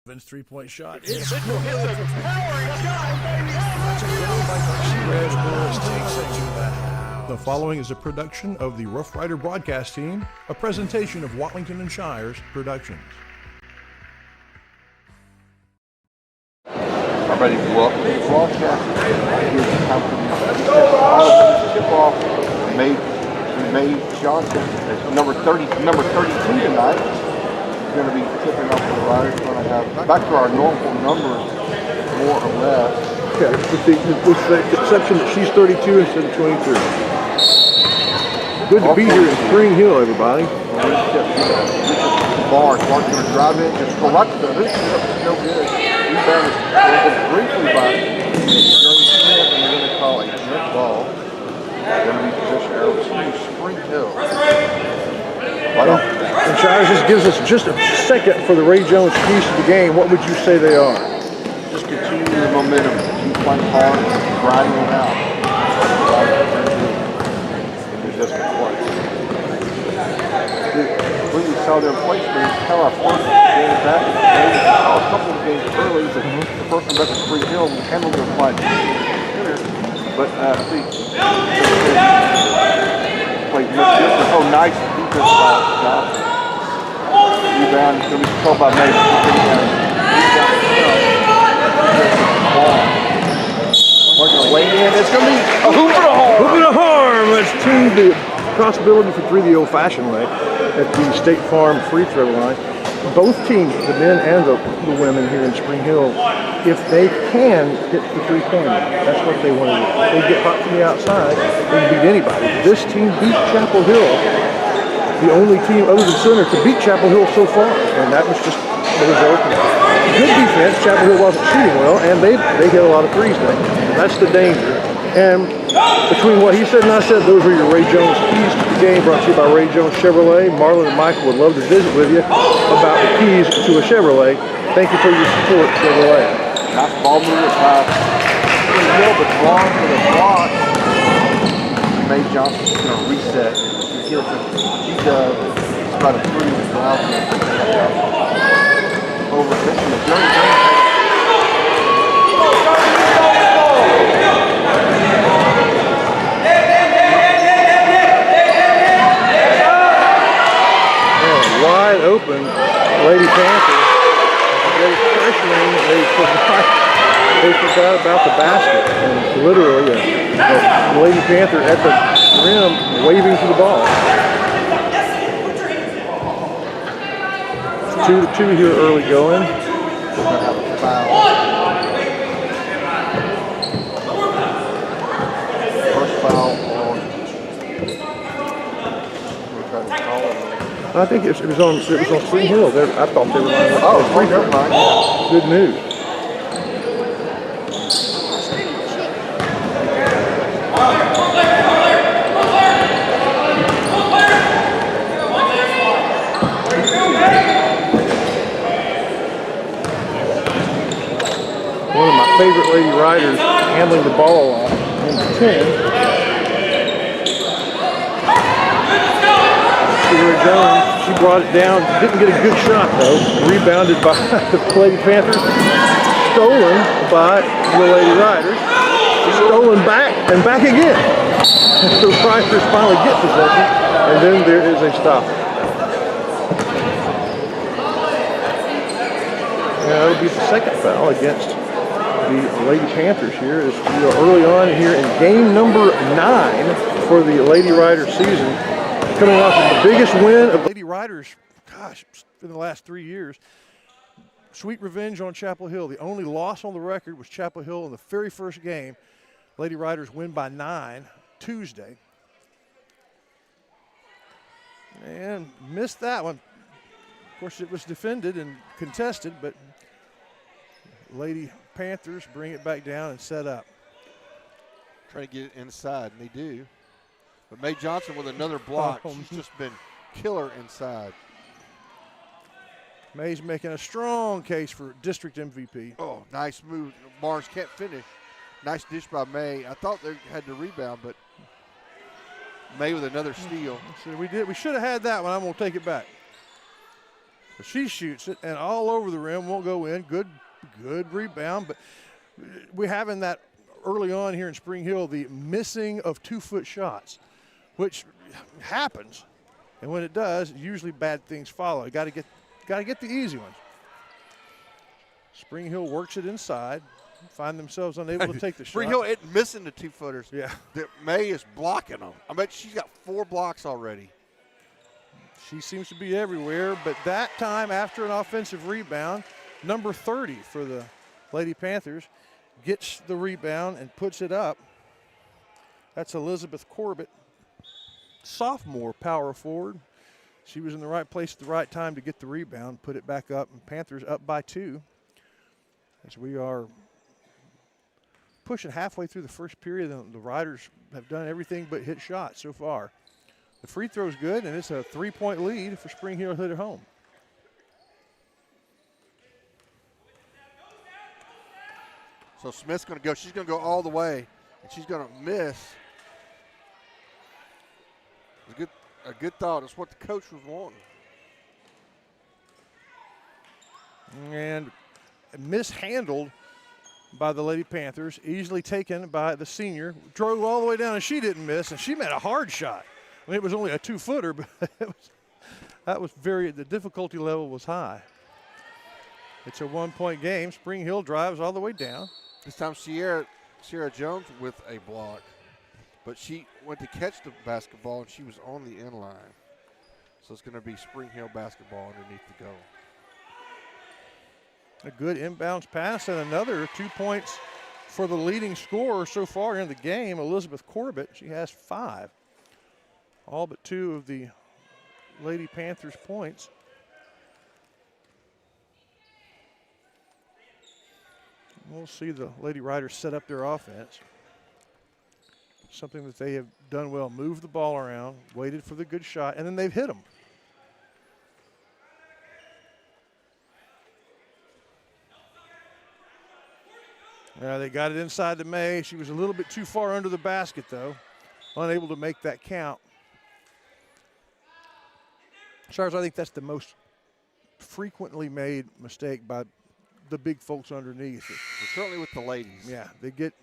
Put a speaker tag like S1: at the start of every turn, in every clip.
S1: Vin's three-point shot.
S2: It's a towering shot, baby.
S3: The following is a production of the Rough Rider broadcast team, a presentation of Watlington and Shires Productions.
S4: I'm ready to go up. The broadcast is tip-off. May Johnson is number 32 tonight. Going to be tipping off for the Riders. Going to have back to our normal numbers, more or less.
S3: Yeah, with the exception that she's 32 instead of 23. Good to be here in Spring Hill, everybody.
S4: Barnes going to drive in, just collect the hoop. No good. Rebound is briefly by Jerry Smith, and they're going to call a net ball. They're going to be positioned out to Spring Hill.
S3: And Shires, this gives us just a second for the Ray Jones piece of the game. What would you say they are?
S4: Just continue the momentum. Keep playing hard, grinding it out. And just a place. When we saw their play screen, how our first game back, a couple of games early, the first one back to Spring Hill, we handled their play. But played much different. Oh, nice defense by Johnson. Rebound is going to be controlled by Mason. We're going to weigh in. It's going to be a hoop and a harm.
S3: Hoop and a harm. Let's tune the possibility for three the old-fashioned way at the State Farm free throw line. Both teams, the men and the women here in Spring Hill, if they can hit the three-pointer, that's what they want to do. If they get hot from the outside, they can beat anybody. This team beat Chapel Hill, the only team other than Center to beat Chapel Hill so far, and that was just the result. Good defense. Chapel Hill wasn't shooting well, and they hit a lot of threes though. That's the danger. And between what he said and I said, those are your Ray Jones keys to the game, brought to you by Ray Jones Chevrolet. Marlon and Michael would love to visit with you about the keys to a Chevrolet. Thank you for your support, Chevrolet.
S4: Nice ball movement by Hill, but long for the block. May Johnson's going to reset. He does. It's about a 3 over the journey.
S3: Wide open, Lady Panthers. They pressuring. They forgot about the basket, and literally a Lady Panther at the rim waving to the ball. 2-2 here early going.
S4: We're going to have a foul. First foul on. We're trying to call it.
S3: I think it was on Spring Hill. I thought they were lining up.
S4: Oh, Spring Hill line.
S3: Good news. One of my favorite Lady Riders handling the ball a lot. Number 10. Jones, she brought it down, didn't get a good shot though, rebounded by the Lady Panthers, stolen by the Lady Riders, stolen back and back again. The Riders finally get possession, and then there is a stop. Now it'll be the second foul against the Lady Panthers here as we are early on here in game number 9 for the Lady Riders season. Coming off of the biggest win of Lady Riders, gosh, in the last 3 years. Sweet revenge on Chapel Hill. The only loss on the record was Chapel Hill in the very first game. Lady Riders win by 9 Tuesday. And missed that one. Of course, it was defended and contested, but Lady Panthers bring it back down and set up.
S5: Trying to get it inside, and they do. But May Johnson with another block. She's just been killer inside.
S3: May's making a strong case for district MVP.
S5: Oh, nice move. Barnes can't finish. Nice dish by May. I thought they had the rebound, but May with another steal.
S3: So we should have had that one. I'm going to take it back. So she shoots it, and all over the rim, won't go in. Good rebound, but we're having that early on here in Spring Hill, the missing of 2-foot shots, which happens, and when it does, usually bad things follow. You got to get the easy ones. Spring Hill works it inside, find themselves unable to take the
S5: Spring
S3: shot.
S5: Hill isn't missing the 2-footers.
S3: Yeah.
S5: That May is blocking them. I bet she's got 4 blocks already.
S3: She seems to be everywhere, but that time after an offensive rebound, number 30 for the Lady Panthers gets the rebound and puts it up. That's Elizabeth Corbett, sophomore power forward. She was in the right place at the right time to get the rebound, put it back up, and Panthers up by 2. As we are pushing halfway through the first period, the Riders have done everything but hit shots so far. The free throw's good, and it's a 3-point lead for Spring Hill to hit it home.
S5: So Smith's going to go. She's going to go all the way, and she's going to miss. A good thought. It's what the coach was wanting.
S3: And mishandled by the Lady Panthers, easily taken by the senior. Drove all the way down, and she didn't miss, and she made a hard shot. I mean, it was only a 2-footer, but the difficulty level was high. It's a 1-point game. Spring Hill drives all the way down.
S5: This time Sierra Jones with a block, but she went to catch the basketball, and she was on the end line. So it's going to be Spring Hill basketball underneath the goal.
S3: A good inbounds pass, and another 2 points for the leading scorer so far in the game, Elizabeth Corbett. She has 5. All but 2 of the Lady Panthers' points. We'll see the Lady Riders set up their offense. Something that they have done well. Moved the ball around, waited for the good shot, and then they've hit them. They got it inside to May. She was a little bit too far under the basket, though. Unable to make that count. Stars, I think that's the most frequently made mistake by the big folks underneath.
S5: Well, certainly with the ladies.
S3: Yeah, they get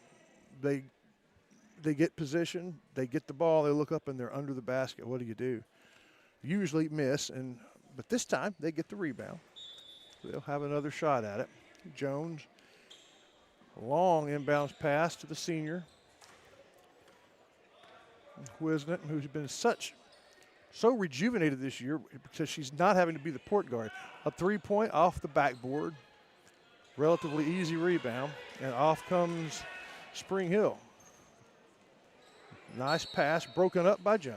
S3: position, they get the ball, they look up, and they're under the basket. What do? Usually miss, but this time they get the rebound. They'll have another shot at it. Jones, long inbounds pass to the senior. Wisnett, who's been so rejuvenated this year because she's not having to be the point guard. A 3-point off the backboard. Relatively easy rebound, and off comes Spring Hill. Nice pass, broken up by Jones.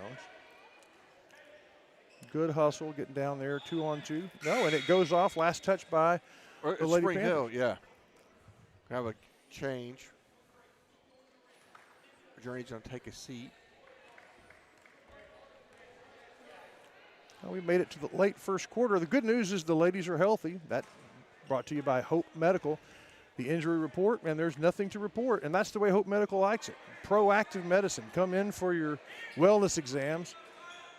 S3: Good hustle, getting down there, 2-on-2. No, and it goes off, last touch by the Lady
S5: Spring
S3: Panthers.
S5: Hill, yeah. Have a change. Journey's going to take a seat.
S3: Well, we made it to the late first quarter. The good news is the ladies are healthy. That brought to you by Hope Medical. The injury report, and there's nothing to report, and that's the way Hope Medical likes it. Proactive medicine. Come in for your wellness exams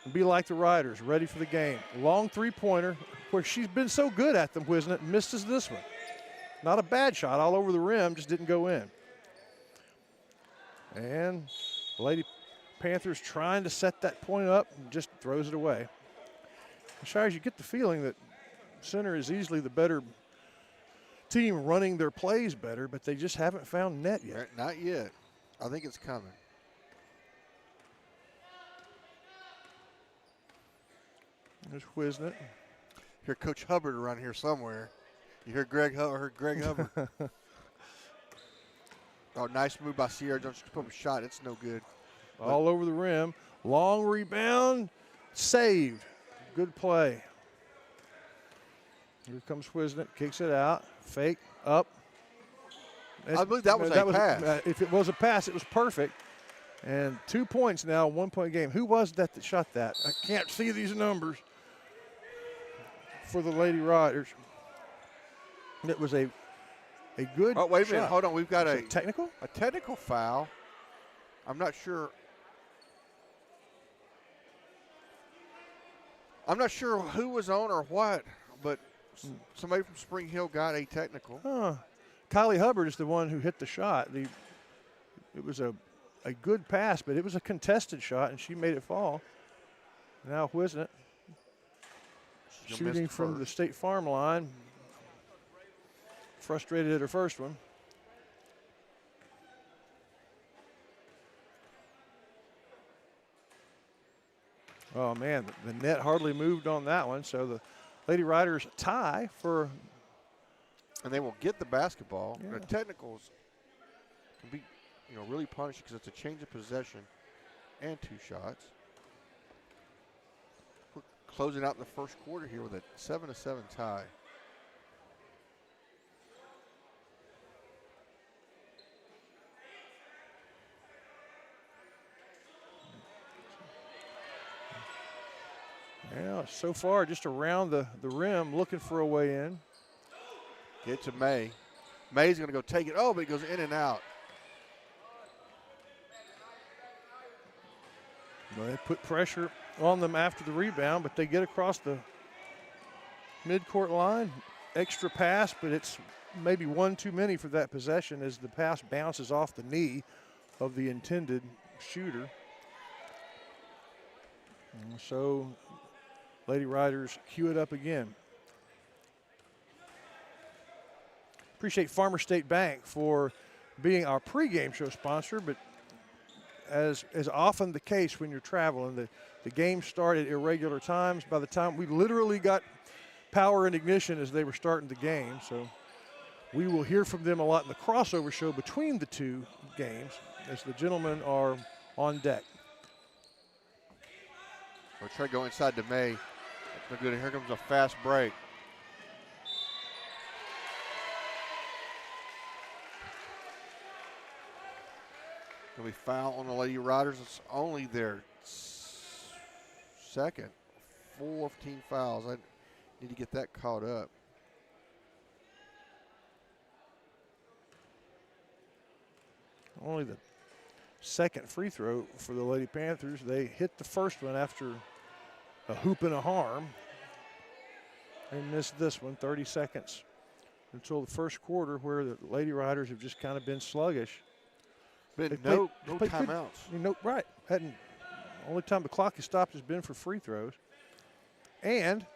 S3: and be like the Riders, ready for the game. Long 3-pointer, where she's been so good at them, Wisnett, misses this one. Not a bad shot, all over the rim, just didn't go in. And the Lady Panthers trying to set that point up and just throws it away. Shires, you get the feeling that Center is easily the better team, running their plays better, but they just haven't found net yet.
S5: Not yet. I think it's coming.
S3: There's Wisnett.
S5: Hear Coach Hubbard around here somewhere. You hear Greg Hubbard. Oh, nice move by Sierra Jones to put up a shot. It's no good.
S3: All over the rim. Long rebound. Saved. Good play. Here comes Wisnett. Kicks it out. Fake. Up.
S5: I believe that was a pass.
S3: If it was a pass, it was perfect. And 2 points now, 1-point game. Who was that shot that? I can't see these numbers for the Lady Riders. It was a good
S5: Oh, wait a minute.
S3: shot.
S5: Hold on. We've got a
S3: technical?
S5: A technical foul. I'm not sure. I'm not sure who was on or what, but somebody from Spring Hill got a technical.
S3: Kylie Hubbard is the one who hit the shot. It was a good pass, but it was a contested shot, and she made it fall. Now Wisnett shooting from the State Farm line. Frustrated at her first one. Oh, man, the net hardly moved on that one, so the Lady Riders tie for.
S5: And they will get the basketball.
S3: Yeah.
S5: The technicals can be, really punishing because it's a change of possession and 2 shots. We're closing out the first quarter here with a 7-7 tie.
S3: Yeah, so far just around the rim, looking for a way in.
S5: Get to May. May's going to go take it. Oh, but it goes in and out.
S3: Well, they put pressure on them after the rebound, but they get across the midcourt line. Extra pass, but it's maybe one too many for that possession as the pass bounces off the knee of the intended shooter. And so Lady Riders cue it up again. Appreciate Farmer State Bank for being our pregame show sponsor, but as is often the case when you're traveling, the games start at irregular times. By the time we literally got power and ignition as they were starting the game, so we will hear from them a lot in the crossover show between the two games as the gentlemen are on deck.
S5: We'll try to go inside to May. That's no good. Here comes a fast break. Going to be foul on the Lady Riders. It's only their second. 14 fouls. I need to get that caught up.
S3: Only the second free throw for the Lady Panthers. They hit the first one after a hoop and a harm. They missed this one, 30 seconds until the first quarter, where the Lady Riders have just kind of been sluggish.
S5: Been no timeouts.
S3: Right. Only time the clock has stopped has been for free throws. And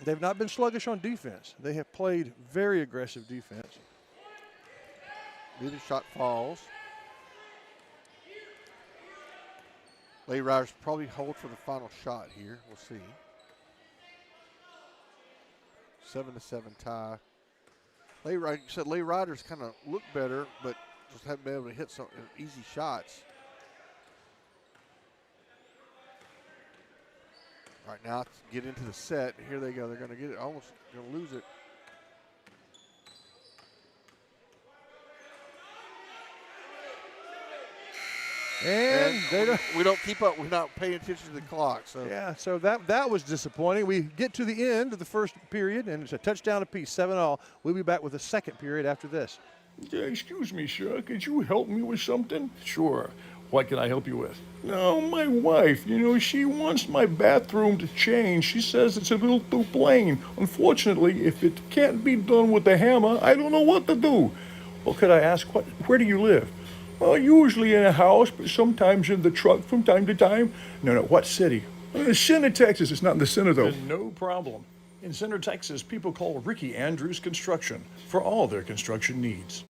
S3: they've not been sluggish on defense. They have played very aggressive defense.
S5: Neither shot falls. Lady Riders probably hold for the final shot here. We'll see. 7-7 tie. Lady Riders kind of look better, but just haven't been able to hit some easy shots. All right, now to get into the set. Here they go. They're going to get it. Almost going to lose it.
S3: And
S5: we don't keep up. We're not paying attention to the clock. So
S3: yeah, so that was disappointing. We get to the end of the first period, and it's a touchdown apiece, 7-all. We'll be back with the second period after this.
S1: Excuse me, sir. Could you help me with something? Sure. What can I help you with? No, my wife, she wants my bathroom to change. She says it's a little too plain. Unfortunately, if it can't be done with a hammer, I don't know what to do. Well, could I ask, where do you live? Well, usually in a house, but sometimes in the truck from time to time. No, what city? Center, Texas. It's not in the center, though. No problem. In Center, Texas, people call Ricky Andrews Construction for all their construction needs.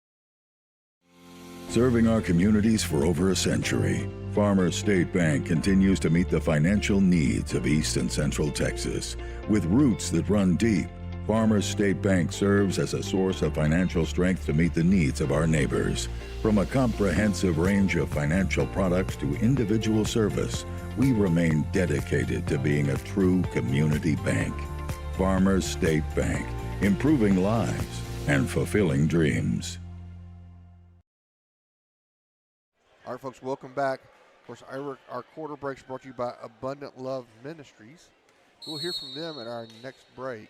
S6: Serving our communities for over a century, Farmers State Bank continues to meet the financial needs of East and Central Texas. With roots that run deep, Farmers State Bank serves as a source of financial strength to meet the needs of our neighbors. From a comprehensive range of financial products to individual service, we remain dedicated to being a true community bank. Farmers State Bank, improving lives and fulfilling dreams.
S5: All right, folks, welcome back. Of course, our quarter breaks brought to you by Abundant Love Ministries. We'll hear from them at our next break.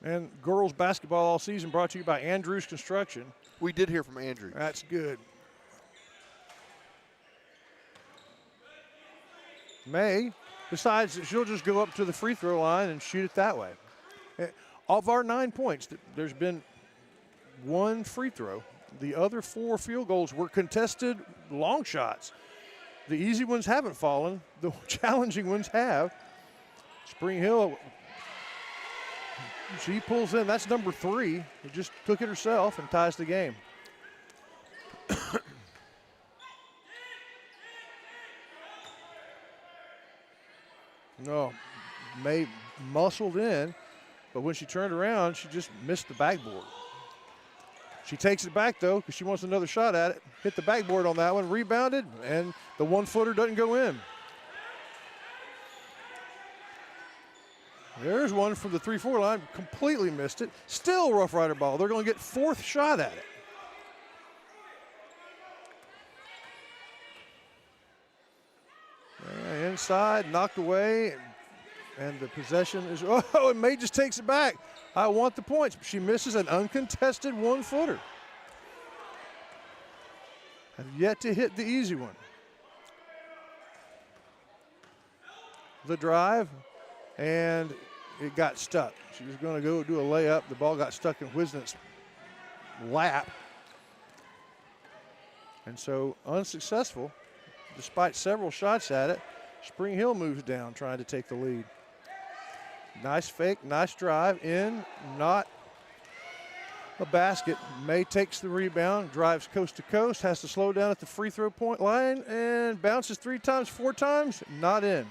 S3: And girls basketball all season brought to you by Andrews Construction.
S5: We did hear from Andrews.
S3: That's good. May Besides, she'll just go up to the free throw line and shoot it that way. Of our 9 points, there's been one free throw. The other 4 field goals were contested long shots. The easy ones haven't fallen. The challenging ones have. Spring Hill, she pulls in. That's number 3. She just took it herself and ties the game. No, May muscled in, but when she turned around, she just missed the backboard. She takes it back, though, because she wants another shot at it. Hit the backboard on that one, rebounded, and the 1-footer doesn't go in. There's one from the 3-4 line, completely missed it. Still Rough Rider ball. They're going to get 4th shot at it. And inside, knocked away, and the possession is, oh, and May just takes it back. I want the points. She misses an uncontested 1-footer. Have yet to hit the easy one. The drive, and it got stuck. She was going to go do a layup. The ball got stuck in Wisnet's lap. And so unsuccessful, despite several shots at it. Spring Hill moves down, trying to take the lead. Nice fake, nice drive in, not a basket. May takes the rebound, drives coast to coast, has to slow down at the free throw point line, and bounces 3 times, 4 times, not in.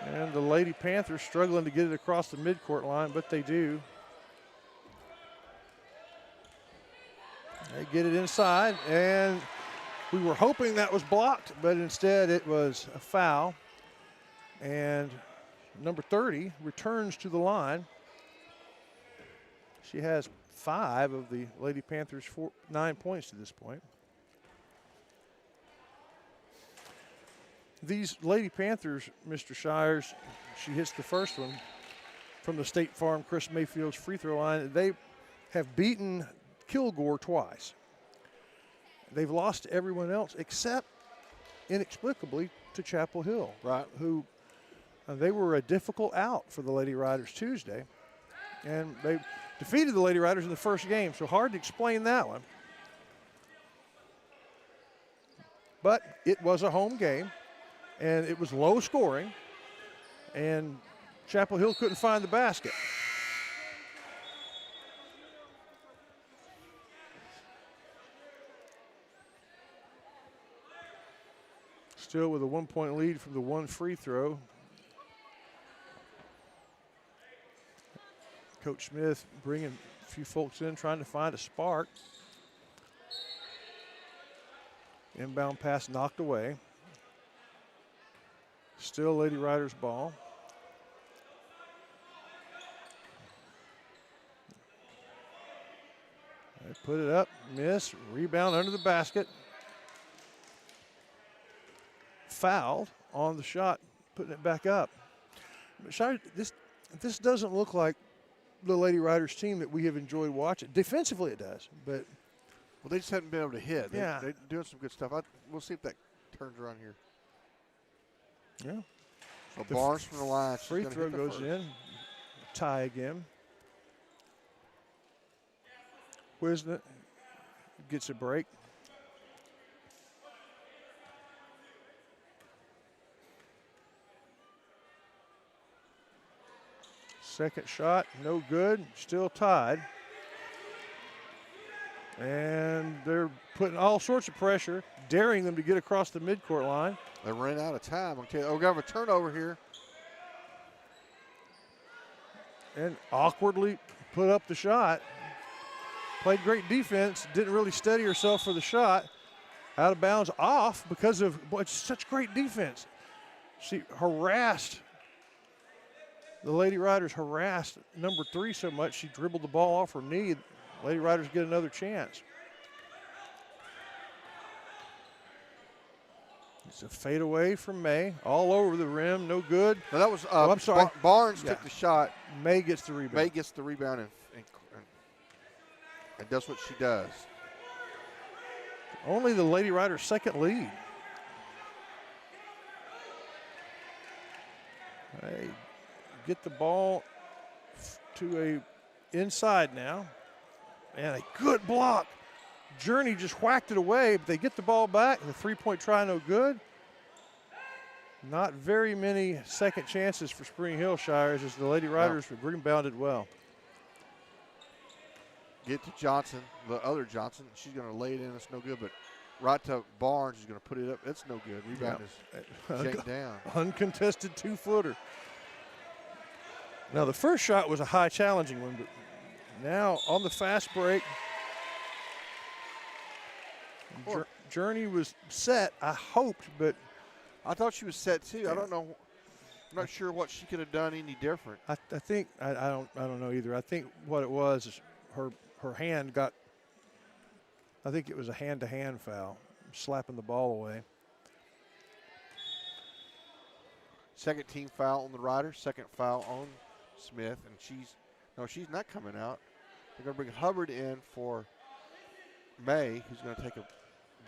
S3: And the Lady Panthers struggling to get it across the midcourt line, but they do. They get it inside, and we were hoping that was blocked, but instead it was a foul. And number 30 returns to the line. She has 5 of the Lady Panthers' 9 points to this point. These Lady Panthers, Mr. Shires, she hits the first one from the State Farm Chris Mayfield's free throw line. They have beaten Kilgore twice. They've lost to everyone else except, inexplicably, to Chapel Hill,
S5: Right.
S3: who they were a difficult out for the Lady Riders Tuesday. And they defeated the Lady Riders in the first game, so hard to explain that one. But it was a home game, and it was low scoring, and Chapel Hill couldn't find the basket. Still with a 1-point lead from the 1 free throw. Coach Smith bringing a few folks in, trying to find a spark. Inbound pass knocked away. Still Lady Riders ball. They put it up, miss, rebound under the basket. Fouled on the shot, putting it back up. But this doesn't look like the Lady Riders team that we have enjoyed watching. Defensively it does, but
S5: Well, they just haven't been able to hit.
S3: Yeah.
S5: They're doing some good stuff. We'll see if that turns around here.
S3: yeah.
S5: So
S3: The
S5: Barnes from the line. She's
S3: Free
S5: gonna
S3: throw
S5: hit the
S3: goes
S5: first.
S3: in. Tie again. Wisnet gets a break. Second shot, no good. Still tied. And they're putting all sorts of pressure, daring them to get across the midcourt line.
S5: They ran out of time. I'll tell you, we got a turnover here.
S3: And awkwardly put up the shot. Played great defense, didn't really steady herself for the shot. Out of bounds, off because of such great defense. She harassed, the Lady Riders harassed number 3 so much she dribbled the ball off her knee. Lady Riders get another chance. It's a fadeaway from May, all over the rim, no good.
S5: No, that was
S3: I'm sorry.
S5: Barnes
S3: Yeah.
S5: took the shot.
S3: May gets the rebound.
S5: May gets the rebound and does what she does.
S3: only the Lady Riders' second lead. They get the ball to a inside now. And a good block. Journey just whacked it away, but they get the ball back. The three-point try no good. Not very many second chances for Spring Hill Shires as the Lady Riders rebounded well.
S5: Get to Johnson, the other Johnson. She's going to lay it in. It's no good, but right to Barnes is going to put it up. It's no good. Rebound is shanked down.
S3: Uncontested two-footer. Now, the first shot was a high challenging one, but now on the fast break, Journey was set, I hoped, but
S5: I thought she was set too. I don't know. I'm not sure what she could have done any different.
S3: I think I don't know either. I think what it was is her hand got. I think it was a hand-to-hand foul, slapping the ball away.
S5: Second team foul on the Riders. Second foul on Smith, and she's not coming out. They're going to bring Hubbard in for May, who's going to take a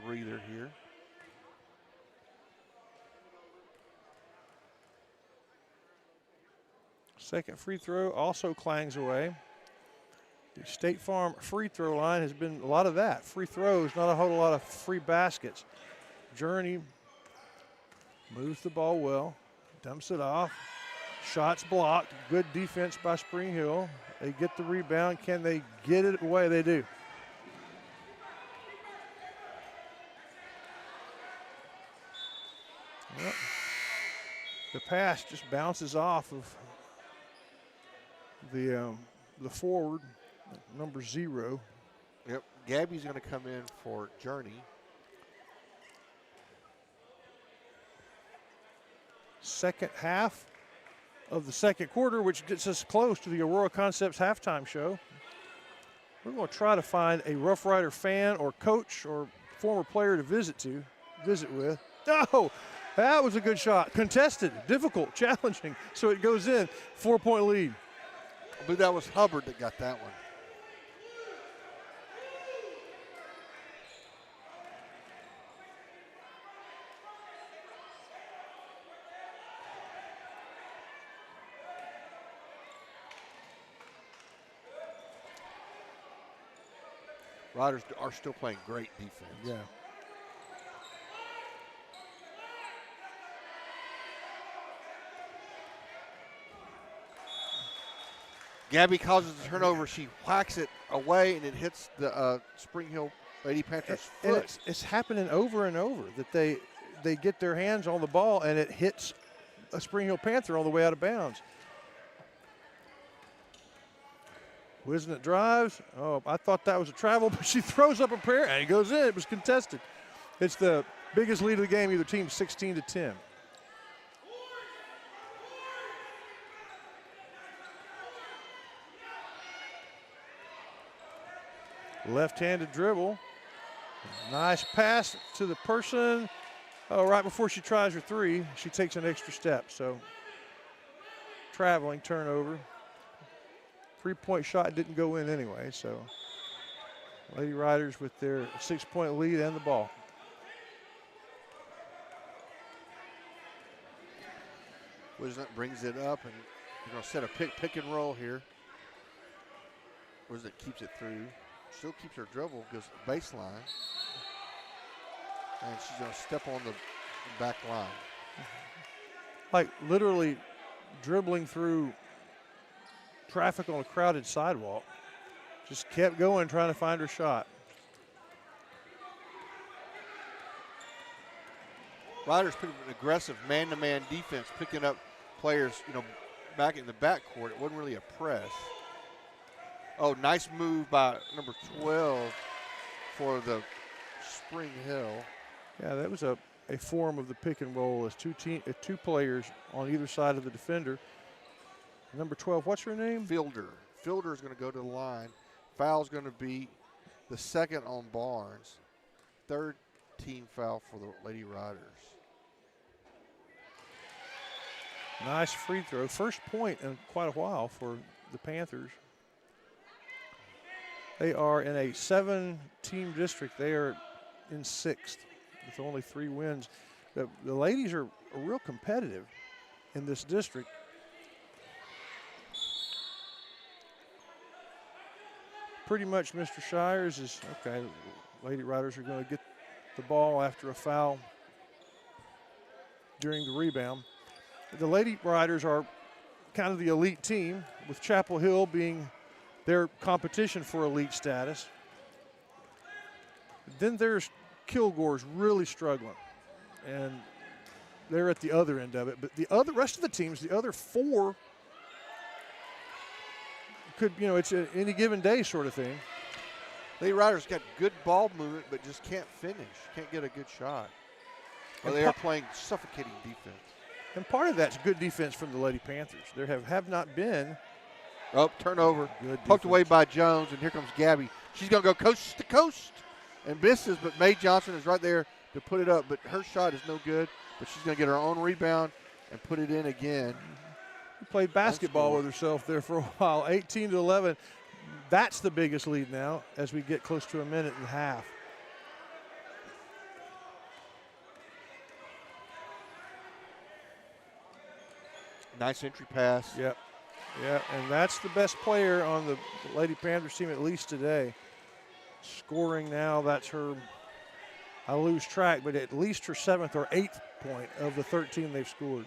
S5: breather here.
S3: Second free throw also clangs away. The State Farm free throw line has been a lot of that. Free throws, not a whole lot of free baskets. Journey moves the ball well, dumps it off. Shots blocked. Good defense by Spring Hill. They get the rebound. Can they get it away? They do. Yep. The pass just bounces off of the forward, number 0.
S5: Yep. Gabby's going to come in for Journey.
S3: Second half of the second quarter, which gets us close to the Aurora Concepts halftime show. We're going to try to find a Rough Rider fan or coach or former player to visit with. Oh, that was a good shot. Contested, difficult, challenging. So it goes in. 4-point lead.
S5: I believe that was Hubbard that got that one. Riders are still playing great defense.
S3: Yeah.
S5: Gabby causes the turnover. She whacks it away, and it hits the Spring Hill Lady Panthers'
S3: And
S5: foot.
S3: it's happening over and over that they get their hands on the ball and it hits a Spring Hill Panther on the way out of bounds. Wisn't drives. Oh, I thought that was a travel, but she throws up a pair and it goes in. It was contested. It's the biggest lead of the game. Either team 16-10. Left-handed dribble. Nice pass to the person. Oh, right before she tries her three, she takes an extra step. So traveling turnover. Three-point shot didn't go in anyway, so Lady Riders with their 6-point lead and the ball.
S5: Wisn't brings it up, and you're going to set a pick and roll here. Wisn't keeps it through. Still keeps her dribble, goes baseline. And she's going to step on the back line.
S3: Like literally dribbling through traffic on a crowded sidewalk. Just kept going, trying to find her shot.
S5: Riders put an aggressive man-to-man defense, picking up players, back in the backcourt. It wasn't really a press. Oh, nice move by number 12 for the Spring Hill.
S3: Yeah, that was a form of the pick and roll as two players on either side of the defender. Number 12, what's her name?
S5: Fielder. Fielder is going to go to the line. Foul's going to be the second on Barnes. Third team foul for the Lady Riders.
S3: Nice free throw. First point in quite a while for the Panthers. They are in a 7-team district. They are in 6th with only 3 wins. The ladies are real competitive in this district. Pretty much Mr. Shires is, okay, Lady Riders are going to get the ball after a foul during the rebound. The Lady Riders are kind of the elite team, with Chapel Hill being their competition for elite status. Then there's Kilgore's really struggling, and they're at the other end of it. But the rest of the teams, the other 4, could, it's any given day sort of thing.
S5: Lady Riders got good ball movement, but just can't finish, can't get a good shot. Well, they are playing suffocating defense.
S3: And part of that's good defense from the Lady Panthers. There have not been.
S5: Oh, turnover.
S3: Good
S5: Poked
S3: defense.
S5: away by Jones, and here comes Gabby. She's going to go coast to coast and misses, but Mae Johnson is right there to put it up. But her shot is no good, but she's going to get her own rebound and put it in again.
S3: She played basketball with herself there for a while. 18-11. That's the biggest lead now as we get close to a minute and a half.
S5: Nice entry pass.
S3: Yep. Yeah, and that's the best player on the Lady Panthers team, at least today. Scoring now, that's her, I lose track, but at least her 7th or 8th point of the 13 they've scored.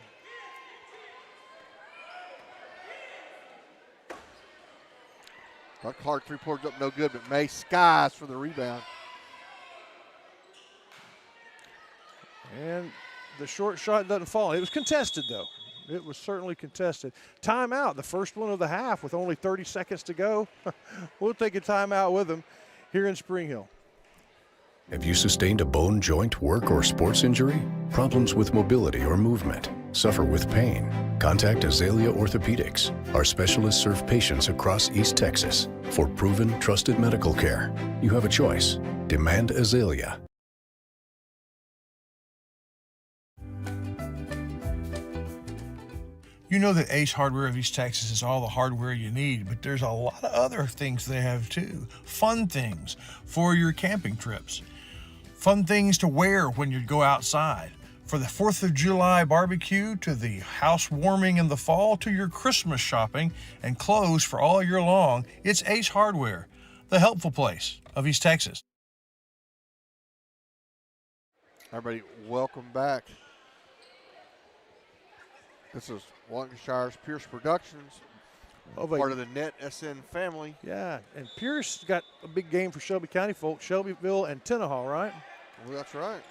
S5: Clark three-pointers up no good, but May skies for the rebound.
S3: And the short shot doesn't fall. It was contested, though. It was certainly contested. Timeout, the first one of the half with only 30 seconds to go. We'll take a timeout with them here in Spring Hill.
S7: Have you sustained a bone, joint, work, or sports injury? Problems with mobility or movement? Suffer with pain? Contact Azalea Orthopedics. Our specialists serve patients across East Texas. For proven, trusted medical care, you have a choice. Demand Azalea.
S1: You know that Ace Hardware of East Texas is all the hardware you need, but there's a lot of other things they have too. Fun things for your camping trips. Fun things to wear when you go outside. For the 4th of July barbecue, to the house warming in the fall, to your Christmas shopping and clothes for all year long, it's Ace Hardware, the helpful place of East Texas.
S5: Everybody, welcome back. This is Lancashire's Pierce Productions, part of the Net SN family.
S3: Yeah, and Pierce got a big game for Shelby County folks, Shelbyville and Tenaha, right?
S5: Well, that's right.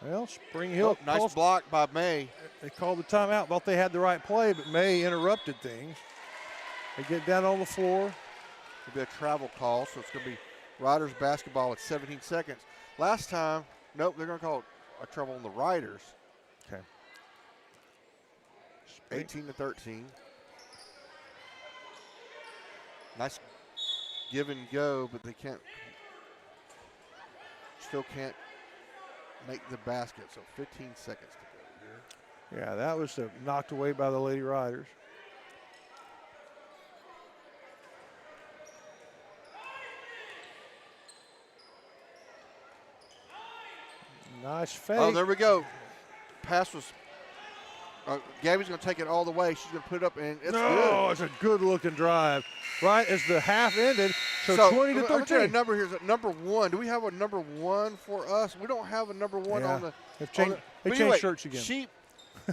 S3: Well, Spring Hill.
S5: Nice block by May.
S3: They called the timeout, thought they had the right play, but May interrupted things. They get down on the floor.
S5: It'll be a travel call, so it's going to be Riders basketball at 17 seconds. Last time, nope, they're going to call it a trouble on the Riders.
S3: Okay.
S5: 18-13. Nice give and go, but they still can't make the basket, so 15 seconds to go here.
S3: Yeah, that was knocked away by the Lady Riders. Nice fake.
S5: Oh, there we go. Pass was. Gabby's going to take it all the way. She's going to put it up, and it's good.
S3: It's a good-looking drive. Right as the half ended, so 20-13.
S5: I'm looking at a number here. Is it number 1? Do we have a number 1 for us? We don't have a number 1 on the.
S3: They've changed, they changed
S5: anyway,
S3: shirts again.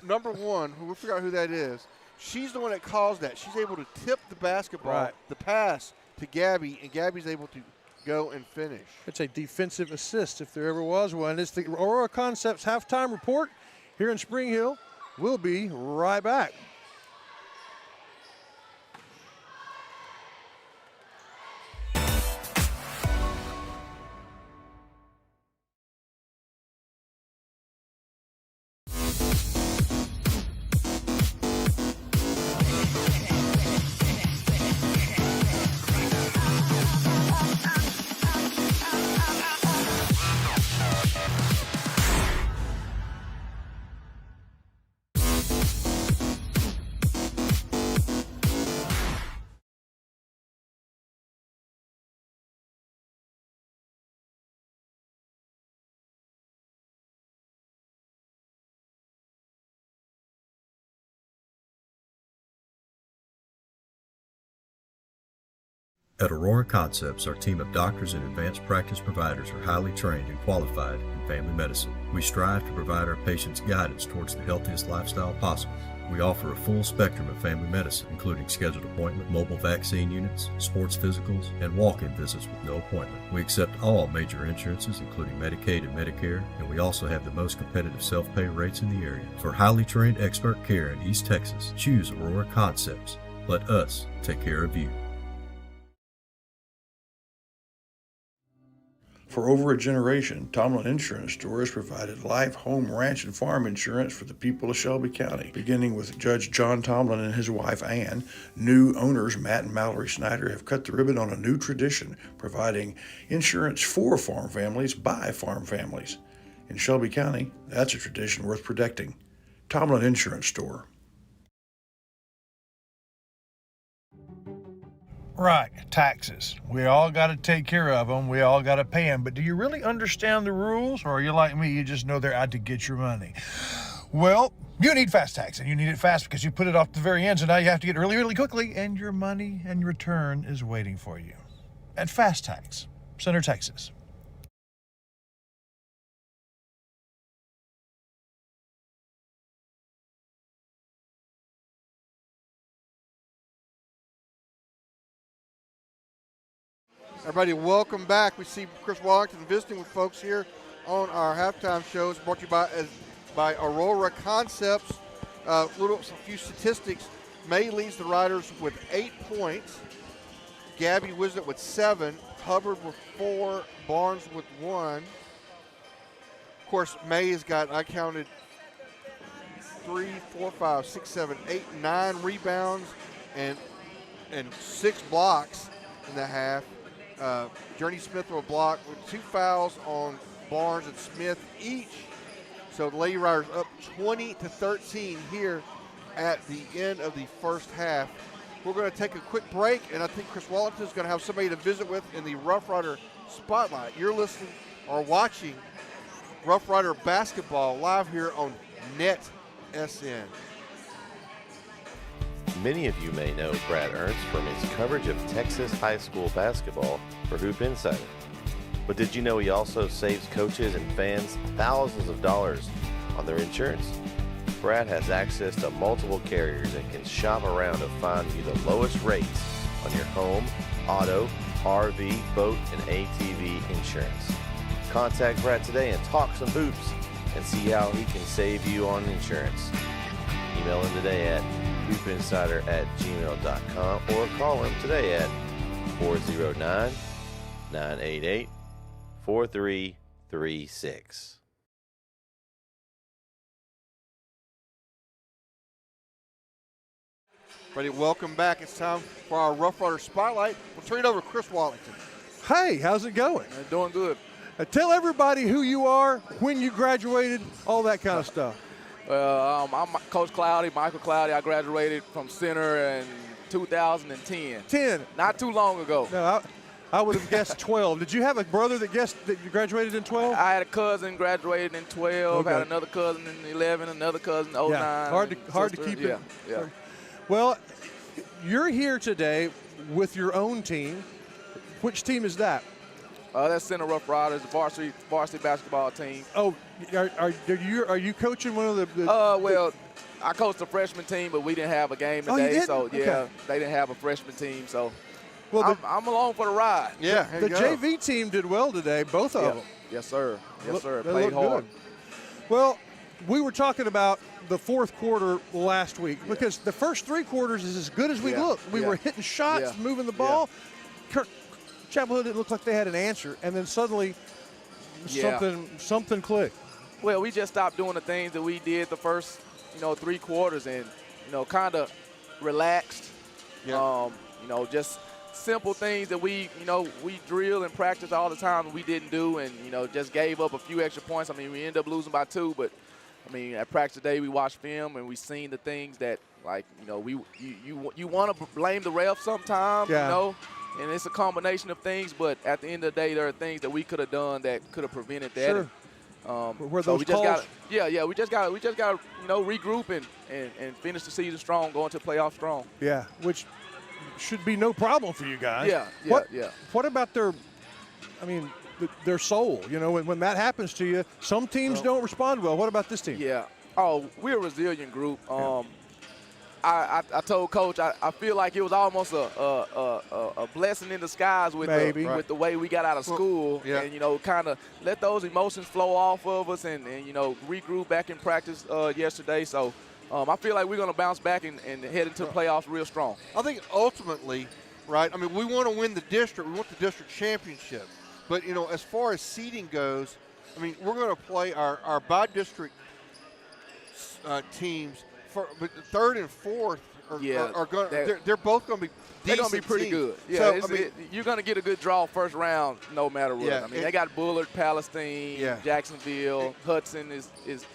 S5: Number 1, we'll figure out who that is. She's the one that caused that. She's able to tip the basketball, the pass to Gabby, and Gabby's able to go and finish.
S3: It's a defensive assist if there ever was one. It's the Aurora Concepts halftime report here in Spring Hill. We'll be right back.
S8: At Aurora Concepts, our team of doctors and advanced practice providers are highly trained and qualified in family medicine. We strive to provide our patients guidance towards the healthiest lifestyle possible. We offer a full spectrum of family medicine, including scheduled appointment, mobile vaccine units, sports physicals, and walk-in visits with no appointment. We accept all major insurances, including Medicaid and Medicare, and we also have the most competitive self-pay rates in the area. For highly trained expert care in East Texas, choose Aurora Concepts. Let us take care of you.
S1: For over a generation, Tomlin Insurance Store has provided life, home, ranch, and farm insurance for the people of Shelby County. Beginning with Judge John Tomlin and his wife Ann, new owners Matt and Mallory Snyder have cut the ribbon on a new tradition, providing insurance for farm families by farm families. In Shelby County, that's a tradition worth protecting. Tomlin Insurance Store. Right, taxes. We all got to take care of them. We all got to pay them. But do you really understand the rules? Or are you like me, you just know they're out to get your money? Well, you need fast tax, and you need it fast because you put it off the very end, so now you have to get really, really quickly, and your money and your return is waiting for you. At Fast Tax, Center, Texas.
S5: Everybody, welcome back. We see Chris Wallington visiting with folks here on our halftime show. It's brought to you by Aurora Concepts. A few statistics. May leads the Riders with 8 points. Gabby Wisnett with 7. Hubbard with 4. Barnes with 1. Of course, May has got, I counted 3, 4, 5, 6, 7, 8, 9 rebounds and 6 blocks in the half. Journey Smith with a block with 2 fouls on Barnes and Smith each. So the Lady Riders up 20-13 here at the end of the first half. We're going to take a quick break, and I think Chris Wallington is going to have somebody to visit with in the Rough Rider Spotlight. You're listening or watching Rough Rider basketball live here on NetSN.
S9: Many of you may know Brad Ernst from his coverage of Texas high school basketball for Hoop Insider. But did you know he also saves coaches and fans thousands of dollars on their insurance? Brad has access to multiple carriers and can shop around to find you the lowest rates on your home, auto, RV, boat, and ATV insurance. Contact Brad today and talk some hoops and see how he can save you on insurance. Email him today at hoopinsider@gmail.com or call him today at 409-988-4336.
S5: Ready, welcome back. It's time for our Rough Rider Spotlight. We'll turn it over to Chris Wallington.
S3: Hey, how's it going?
S10: Doing good.
S3: Tell everybody who you are, when you graduated, all that kind of stuff.
S10: I'm Coach Cloudy, Michael Cloudy. I graduated from Center in 2010.
S3: 10.
S10: Not too long ago.
S3: No, I would have guessed 12. Did you have a brother that guessed that you graduated in 12?
S10: I had a cousin graduated in 12.
S3: Okay.
S10: Had another cousin in 11. Another cousin in 09.
S3: Yeah, hard to keep it.
S10: Yeah.
S3: Well, you're here today with your own team. Which team is that?
S10: That's Center Rough Riders, the varsity basketball team.
S3: Oh, are you coaching one of the?
S10: Well, I coached the freshman team, but we didn't have a game
S3: Oh, you
S10: today,
S3: didn't?
S10: so
S3: Okay.
S10: yeah, they didn't have a freshman team, so
S3: Well,
S10: I'm along for the ride.
S5: Yeah,
S3: the JV team did well today, both of them.
S10: Yes, sir. Yes, sir.
S3: They
S10: Played
S3: looked
S10: hard.
S3: good. Well, we were talking about the fourth quarter last week because the first 3 quarters is as good as we
S10: Yeah.
S3: looked. We
S10: Yeah.
S3: were hitting shots,
S10: Yeah.
S3: moving the ball. Chapel Hill didn't look like they had an answer, and then suddenly something clicked.
S10: Well, we just stopped doing the things that we did the first, 3 quarters and, kind of relaxed.
S5: Yeah.
S10: Just simple things that we drill and practice all the time and we didn't do and, just gave up a few extra points. I mean, we ended up losing by 2, but, at practice today we watched film and we seen the things that, you want to blame the ref sometimes, and it's a combination of things, but at the end of the day, there are things that we could have done that could have prevented that.
S3: Sure.
S10: And, so we just got regroup and finish the season strong, going to playoffs strong.
S3: Yeah, which should be no problem for you guys.
S10: Yeah,
S3: What about their soul? You know, when that happens to you, some teams don't respond well. What about this team?
S10: Yeah. Oh, we're a resilient group. I told Coach I feel like it was almost a blessing in disguise with the way we got out of school, and kind of let those emotions flow off of us, and regroup back in practice yesterday. So I feel like we're going to bounce back and head into the playoffs real strong.
S5: I think ultimately, right? I mean, we want to win the district. We want the district championship. But as far as seeding goes, I mean, we're going to play our by-district teams. But the third and fourth are going. They're both going to be.
S10: They're going to be pretty good. Yeah, so, you're going to get a good draw first round, no matter what.
S5: Yeah,
S10: I mean, they got Bullard, Palestine, Jacksonville, Hudson is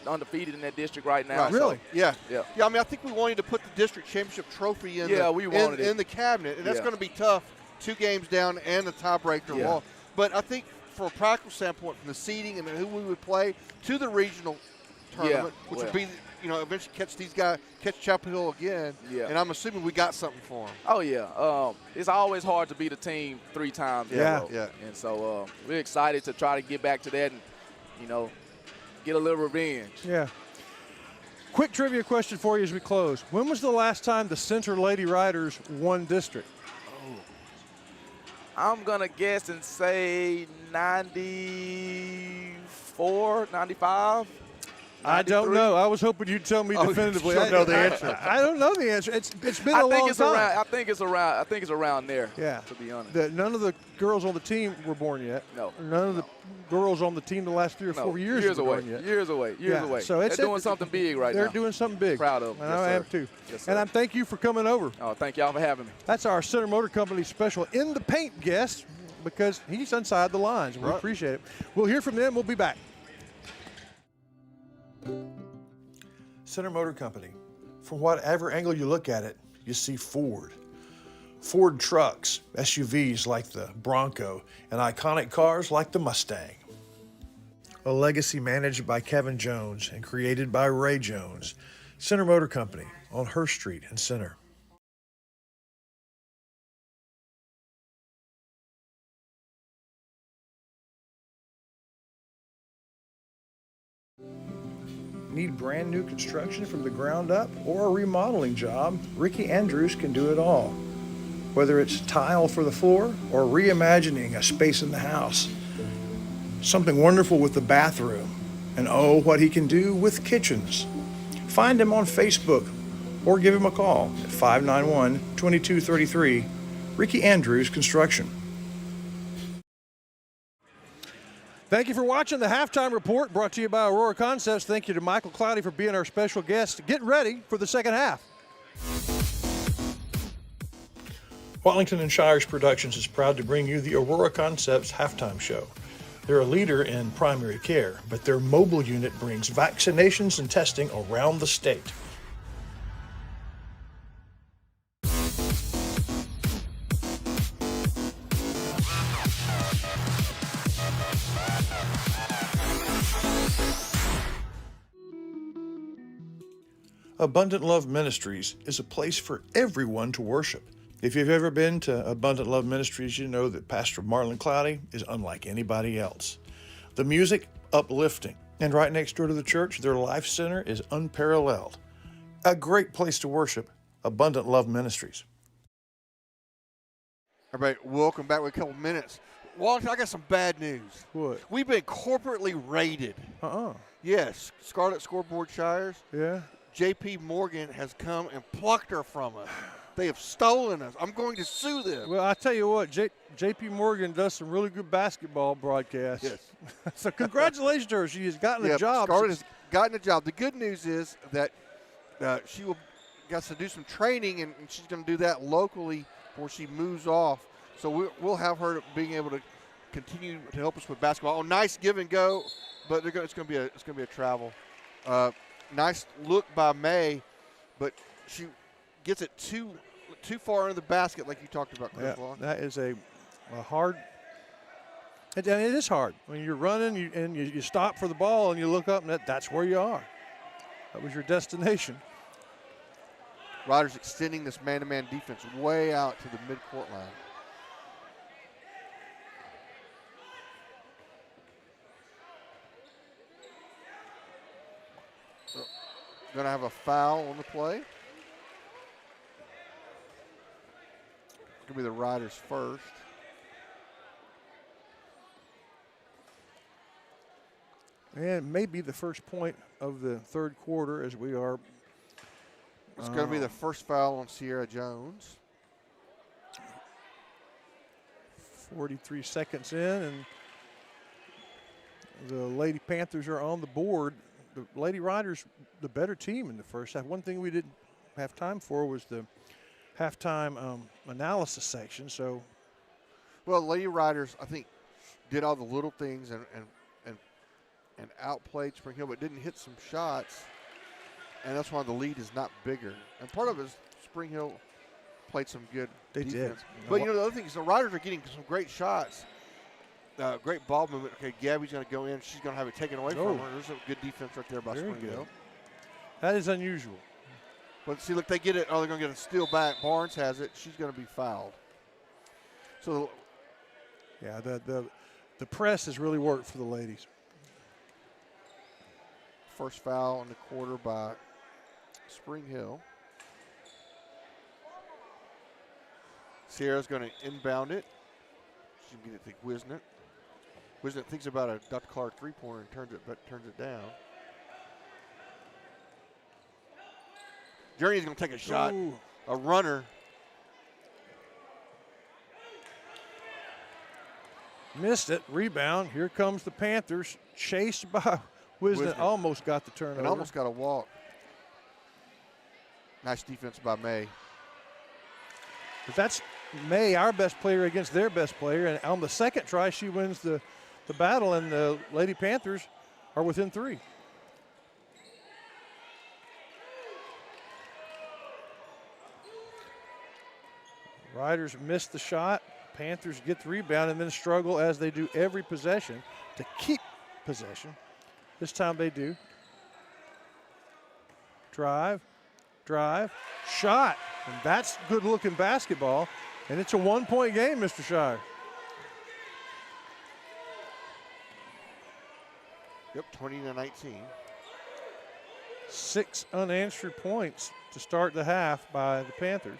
S10: undefeated in that district right now.
S5: Right. Really? Yeah. I mean, I think we wanted to put the district championship trophy in. In the cabinet, and that's going to be tough. 2 games down and the tiebreaker wall. But I think, from a practical standpoint, from the seeding and who we would play to the regional tournament, which would be. Eventually catch Chapel Hill again, and I'm assuming we got something for them.
S10: Oh, yeah. It's always hard to beat a team 3 times in a row. And so we're excited to try to get back to that and, get a little revenge.
S3: Yeah. Quick trivia question for you as we close. When was the last time the Center Lady Riders won district?
S10: I'm going to guess and say 94, 95.
S3: I don't know. I was hoping you'd tell me definitively.
S5: I don't know the answer.
S3: I don't know the answer. It's been a long time.
S10: I think it's around there.
S3: Yeah.
S10: To be honest.
S3: None of the girls on the team were born yet.
S10: No.
S3: None of the girls on the team the last 3 or 4 years
S10: years
S3: were
S10: away.
S3: born yet.
S10: Years away.
S3: So
S10: they're doing something big right now.
S3: They're doing something big.
S10: Proud of them.
S3: And I am too.
S10: Yes, sir.
S3: And I thank you for coming over.
S10: Oh, thank y'all for having me.
S3: That's our Center Motor Company special in the paint guest, because he's inside the lines. We appreciate it. We'll hear from them. We'll be back. Center Motor Company. From whatever angle you look at it, you see Ford. Ford trucks, SUVs like the Bronco, and iconic cars like the Mustang. A legacy managed by Kevin Jones and created by Ray Jones. Center Motor Company on Hurst Street in Center. Need brand new construction from the ground up or a remodeling job? Ricky Andrews can do it all. Whether it's tile for the floor or reimagining a space in the house. Something wonderful with the bathroom. And oh, what he can do with kitchens. Find him on Facebook or give him a call at 591-2233. Ricky Andrews Construction. Thank you for watching the Halftime Report, brought to you by Aurora Concepts. Thank you to Michael Cloudy for being our special guest. Get ready for the second half. Watlington and Shires Productions is proud to bring you the Aurora Concepts Halftime Show. They're a leader in primary care, but their mobile unit brings vaccinations and testing around the state. Abundant Love Ministries is a place for everyone to worship. If you've ever been to Abundant Love Ministries, you know that Pastor Marlon Cloudy is unlike anybody else. The music, uplifting. And right next door to the church, their life center is unparalleled. A great place to worship, Abundant Love Ministries.
S5: Everybody, welcome back with a couple minutes. Walter, I got some bad news.
S3: What?
S5: We've been corporately raided. Yes, Scarlet Scoreboard Shires.
S3: Yeah.
S5: J.P. Morgan has come and plucked her from us. They have stolen us. I'm going to sue them.
S3: Well, I tell you what, J.P. Morgan does some really good basketball broadcasts.
S5: Yes.
S3: So congratulations to her. She has gotten a job.
S5: Scarlett has gotten a job. The good news is that she got to do some training, and she's going to do that locally before she moves off. So we'll have her being able to continue to help us with basketball. Oh, nice give and go, but it's going to be a travel. Nice look by May, but she gets it too far into the basket, like you talked about, Chris.
S3: Yeah, that is a hard. And it is hard when you're running and you stop for the ball and you look up and that's where you are. That was your destination.
S5: Riders extending this man-to-man defense way out to the midcourt line. So, going to have a foul on the play. It's going to be the Riders first.
S3: And maybe the first point of the third quarter as we are.
S5: It's going to be the first foul on Sierra Jones.
S3: 43 seconds in, and the Lady Panthers are on the board. The Lady Riders, the better team in the first half. One thing we didn't have time for was the halftime analysis section. So,
S5: well, Lady Riders, I think, did all the little things and outplayed Spring Hill, but didn't hit some shots, and that's why the lead is not bigger. And part of it is Spring Hill played some good defense.
S3: Did.
S5: But, the other thing is the Riders are getting some great shots, great ball movement. Okay, Gabby's going to go in. She's going to have it taken away from her. There's a good defense right there by
S3: Very
S5: Spring Hill.
S3: That is unusual.
S5: But, see, look, they get it. Oh, they're going to get a steal back. Barnes has it. She's going to be fouled. So,
S3: yeah, the press has really worked for the ladies.
S5: First foul in the quarter by Spring Hill. Sierra's going to inbound it. She's going to get it to Wisnett. Wisnett thinks about a Dr. Clark three-pointer and turns it down. Journey's going to take a shot.
S3: Ooh.
S5: A runner.
S3: Missed it. Rebound. Here comes the Panthers. Chased by Wisnett. Almost got the turnover.
S5: And almost got a walk. Nice defense by May.
S3: But that's May, our best player against their best player. And on the second try, she wins the battle, and the Lady Panthers are within 3. Riders miss the shot. Panthers get the rebound and then struggle, as they do every possession, to keep possession. This time they do. Drive, shot. And that's good-looking basketball. And it's a one-point game, Mr. Shire.
S5: Yep, 20-19.
S3: 6 unanswered points to start the half by the Panthers.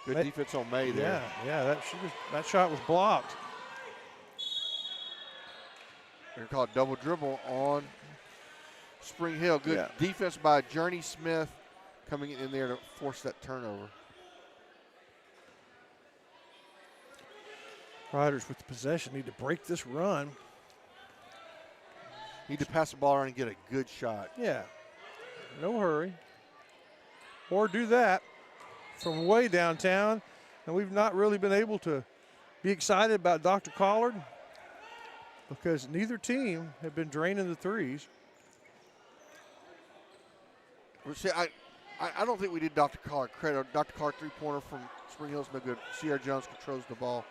S5: Good defense on May there.
S3: Yeah, that shot was blocked.
S5: They're going to call it double dribble on Spring Hill. Good defense by Journey Smith coming in there to force that turnover.
S3: Riders with the possession need to break this run.
S5: Need to pass the ball around and get a good shot.
S3: Yeah, no hurry. Or do that from way downtown. And we've not really been able to be excited about Dr. Collard because neither team have been draining the threes.
S5: Well, see, I don't think we did Dr. Collard credit. Dr. Collard three-pointer from Spring Hill's no good. Sierra Jones controls the ball.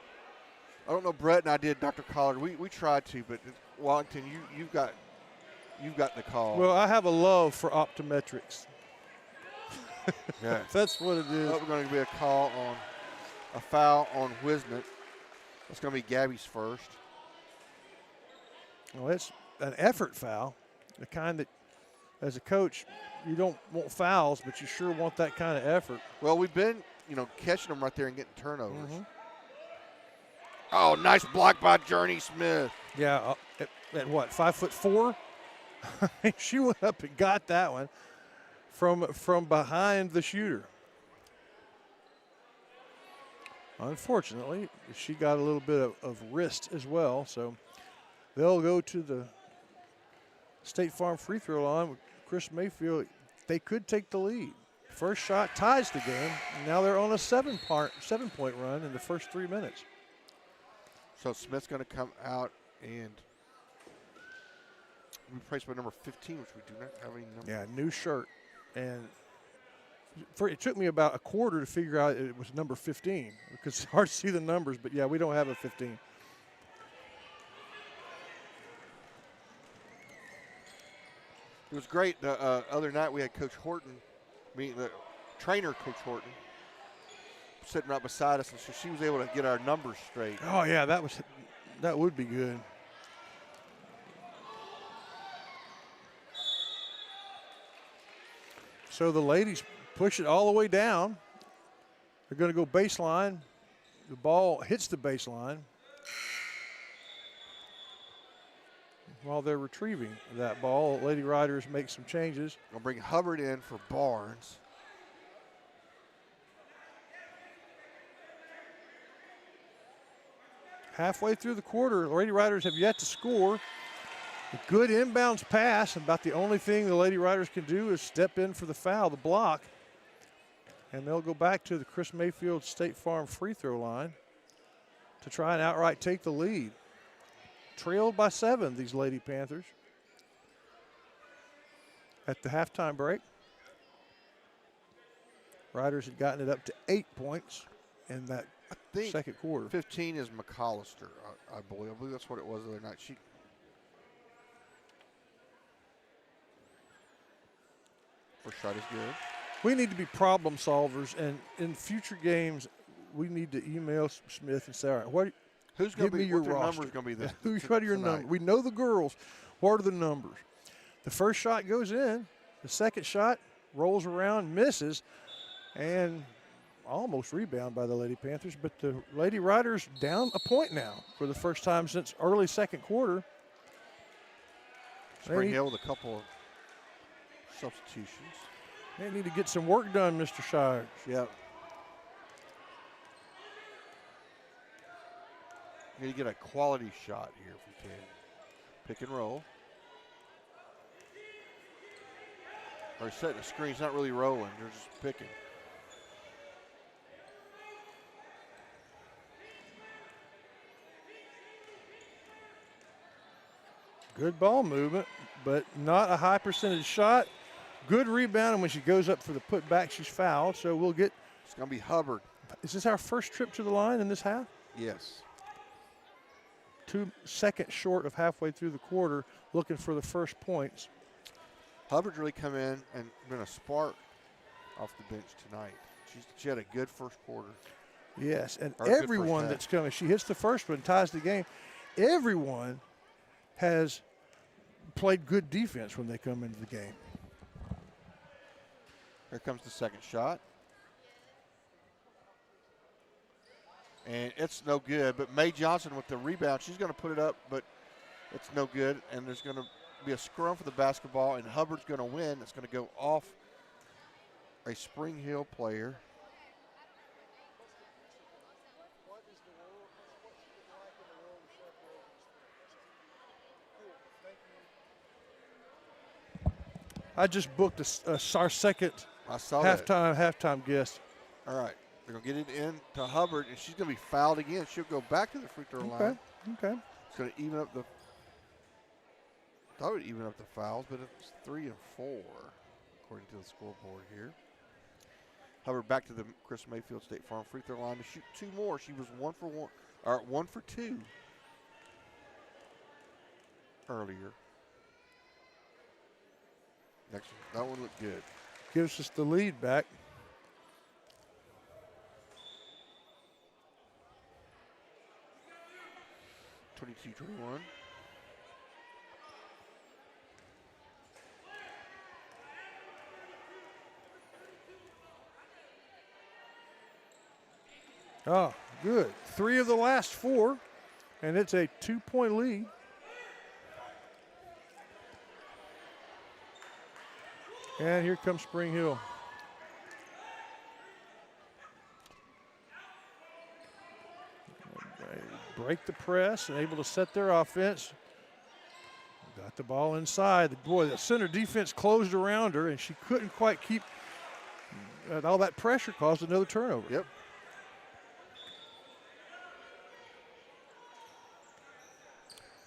S5: I don't know, Brett and I did Dr. Collard. We tried to, but Wellington, you've got the call.
S3: Well, I have a love for optometrics.
S5: Yeah.
S3: That's what it is.
S5: We're going to be a foul on Wisnett. That's going to be Gabby's first.
S3: Well, it's an effort foul, the kind that, as a coach, you don't want fouls, but you sure want that kind of effort.
S5: Well, we've been, catching them right there and getting turnovers. Mm-hmm. Oh, nice block by Journey Smith.
S3: Yeah, at what, 5'4"? She went up and got that one from behind the shooter. Unfortunately, she got a little bit of wrist as well, so they'll go to the State Farm free throw line with Chris Mayfield. They could take the lead. First shot ties the game. Now they're on a 7-point run in the first 3 minutes.
S5: So Smith's going to come out and replaced by number 15, which we do not have any number.
S3: Yeah, new shirt. And it took me about a quarter to figure out it was number 15 because it's hard to see the numbers, but yeah, we don't have a 15.
S5: It was great. The other night we had Coach Horton, the trainer, Coach Horton, sitting right beside us, and so she was able to get our numbers straight.
S3: Oh yeah, that would be good. So the ladies push it all the way down. They're going to go baseline. The ball hits the baseline. While they're retrieving that ball, Lady Riders make some changes.
S5: Gonna bring Hubbard in for Barnes.
S3: Halfway through the quarter, the Lady Riders have yet to score. A good inbounds pass, and about the only thing the Lady Riders can do is step in for the foul, the block. And they'll go back to the Chris Mayfield State Farm free throw line to try and outright take the lead. Trailed by 7, these Lady Panthers. At the halftime break, Riders had gotten it up to 8 points in that second quarter.
S5: 15 is McAllister, I believe. I believe that's what it was the other night. First shot is good.
S3: We need to be problem solvers, and in future games, we need to email Smith and say, all right,
S5: who's going to be
S3: your
S5: numbers going to be this?
S3: What are your numbers? We know the girls. What are the numbers? The first shot goes in. The second shot rolls around, misses, and almost rebound by the Lady Panthers. But the Lady Riders down a point now for the first time since early second quarter.
S5: Spring Hill with a couple of substitutions.
S3: They need to get some work done, Mr. Shires.
S5: Yep. Need to get a quality shot here if we can. Pick and roll. Or setting a screen. It's not really rolling. They're just picking.
S3: Good ball movement, but not a high percentage shot. Good rebound, and when she goes up for the putback, she's fouled. So we'll get.
S5: It's going to be Hubbard.
S3: Is this our first trip to the line in this half?
S5: Yes.
S3: 2 seconds short of halfway through the quarter, looking for the first points.
S5: Hubbard's really come in and been a spark off the bench tonight. She had a good first quarter.
S3: Yes, and
S5: Or
S3: everyone that's coming, she hits the first one, ties the game. Everyone has played good defense when they come into the game.
S5: Here comes the second shot. And it's no good, but Mae Johnson with the rebound, she's going to put it up, but it's no good, and there's going to be a scrum for the basketball, and Hubbard's going to win. It's going to go off a Spring Hill player.
S3: I just booked our second halftime guest.
S5: All right. They're going to get it in to Hubbard, and she's going to be fouled again. She'll go back to the free throw line.
S3: Okay.
S5: It's going to even up the – thought it would even up the fouls, but it's 3 and 4, according to the scoreboard here. Hubbard back to the Chris Mayfield State Farm free throw line to shoot 2 more. She was 1 for 2 earlier. Next one, that one looked good.
S3: Gives us the lead back.
S5: (22-21).
S3: Oh, good. 3 of the last 4, and it's a 2-point lead. And here comes Spring Hill. They break the press and able to set their offense. Got the ball inside. Boy, the center defense closed around her, and she couldn't quite keep all that pressure caused another turnover.
S5: Yep.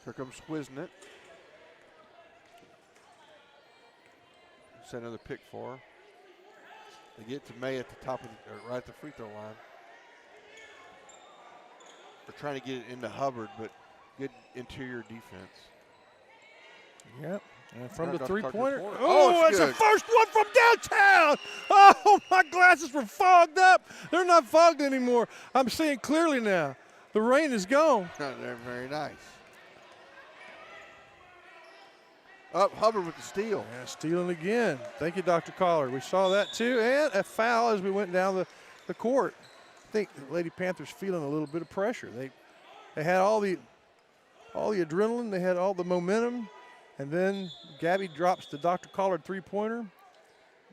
S5: Here comes Wisnett. Set another pick for her. They get to May at the top of right at the free throw line. They're trying to get it into Hubbard, but good interior defense.
S3: Yep. And from the
S5: Dr.
S3: three-pointer.
S5: Carter.
S3: Oh,
S5: it's
S3: that's the
S5: good.
S3: first one from downtown. Oh, my glasses were fogged up. They're not fogged anymore. I'm seeing clearly now. The rain is gone.
S5: They're very nice. Up Hubbard with the steal.
S3: Yeah, stealing again. Thank you, Dr. Collar. We saw that too. And a foul as we went down the court. I think the Lady Panthers feeling a little bit of pressure. They had all the adrenaline. They had all the momentum. And then Gabby drops the Dr. Collard three-pointer.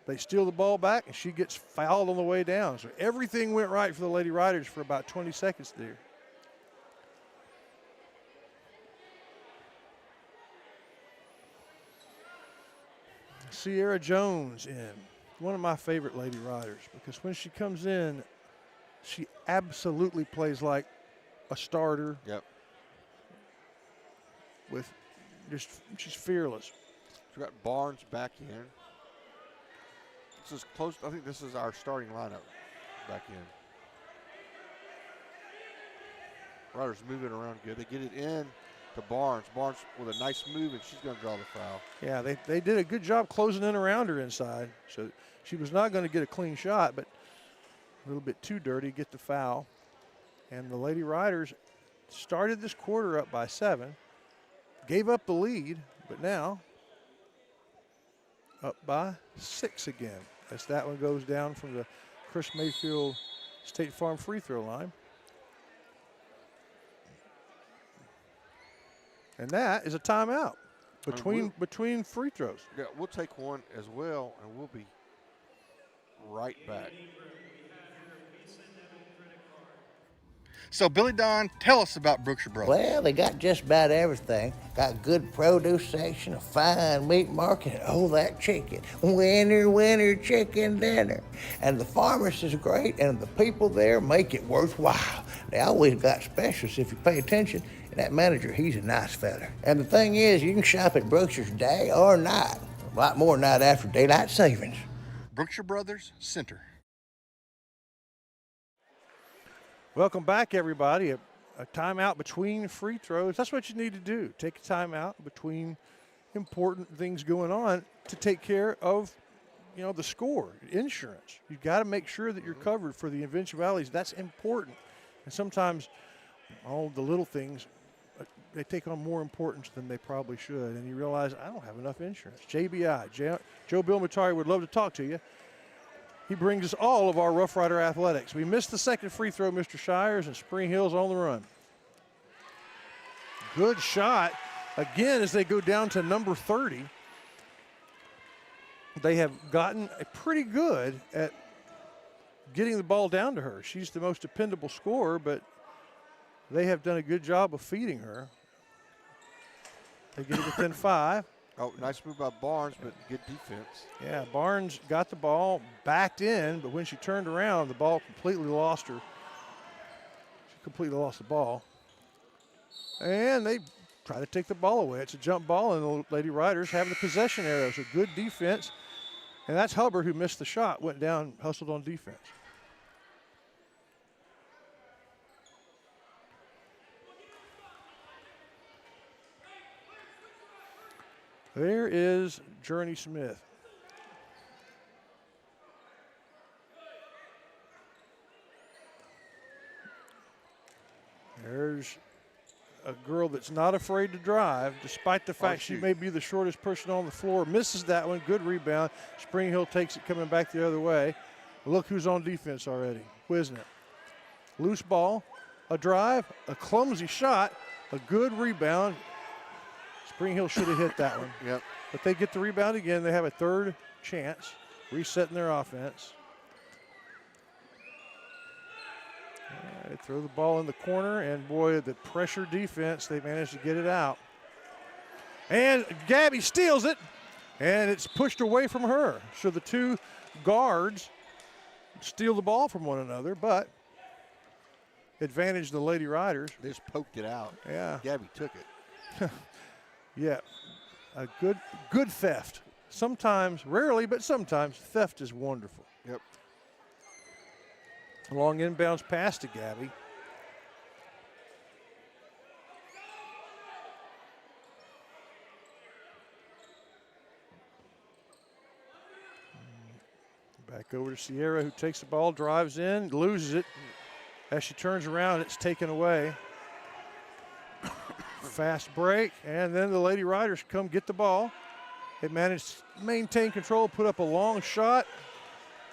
S3: They steal the ball back, and she gets fouled on the way down. So everything went right for the Lady Riders for about 20 seconds there. Sierra Jones in, one of my favorite Lady Riders, because when she comes in, she absolutely plays like a starter.
S5: Yep.
S3: With she's fearless.
S5: We got Barnes back in. This is close. I think this is our starting lineup back in. Riders moving around good. They get it in to Barnes. Barnes with a nice move, and she's going to draw the foul.
S3: Yeah, they did a good job closing in around her inside. So she was not going to get a clean shot, but a little bit too dirty, get the foul. And the Lady Riders started this quarter up by 7. Gave up the lead, but now up by 6 again as that one goes down from the Chris Mayfield State Farm free throw line. And that is a timeout between free throws.
S5: Yeah, we'll take one as well, and we'll be right back.
S11: So, Billy Don, tell us about Brookshire Brothers.
S12: Well, they got just about everything. Got good produce section, a fine meat market, and oh, that chicken. Winner, chicken dinner. And the pharmacist is great, and the people there make it worthwhile. They always got specials if you pay attention. And that manager, he's a nice fella. And the thing is, you can shop at Brookshire's day or night. A lot more night after daylight savings.
S11: Brookshire Brothers Center.
S3: Welcome back, everybody. A timeout between free throws. That's what you need to do. Take a timeout between important things going on to take care of, the score, insurance. You've got to make sure that you're covered for the eventualities. That's important. And sometimes all the little things, they take on more importance than they probably should. And you realize, I don't have enough insurance. JBI, Joe Bill Matari would love to talk to you. He brings us all of our Rough Rider athletics. We missed the second free throw, Mr. Shires, and Spring Hill's on the run. Good shot. Again, as they go down to number 30, they have gotten pretty good at getting the ball down to her. She's the most dependable scorer, but they have done a good job of feeding her. They get it within 5.
S5: Oh, nice move by Barnes, but good defense.
S3: Yeah, Barnes got the ball, backed in, but when she turned around, the ball completely lost her. She completely lost the ball. And they try to take the ball away. It's a jump ball, and the Lady Riders have the possession arrow. So good defense. And that's Hubbard, who missed the shot, went down, hustled on defense. There is Journey Smith. There's a girl that's not afraid to drive, despite the fact she may be the shortest person on the floor. Misses that one. Good rebound. Spring Hill takes it coming back the other way. Look who's on defense already. Wisnett. Loose ball, a drive, a clumsy shot, a good rebound. Spring Hill should have hit that one.
S5: Yep.
S3: But they get the rebound again. They have a third chance, resetting their offense. They throw the ball in the corner, and boy, the pressure defense, they managed to get it out. And Gabby steals it, and it's pushed away from her. So the two guards steal the ball from one another, but advantage the Lady Riders.
S5: They just poked it out.
S3: Yeah.
S5: Gabby took it.
S3: Yeah, a good theft. Sometimes, rarely, but sometimes, theft is wonderful.
S5: Yep.
S3: Long inbounds pass to Gabby. Back over to Sierra, who takes the ball, drives in, loses it. As she turns around, it's taken away. Fast break, and then the Lady Riders come get the ball. They managed to maintain control, put up a long shot.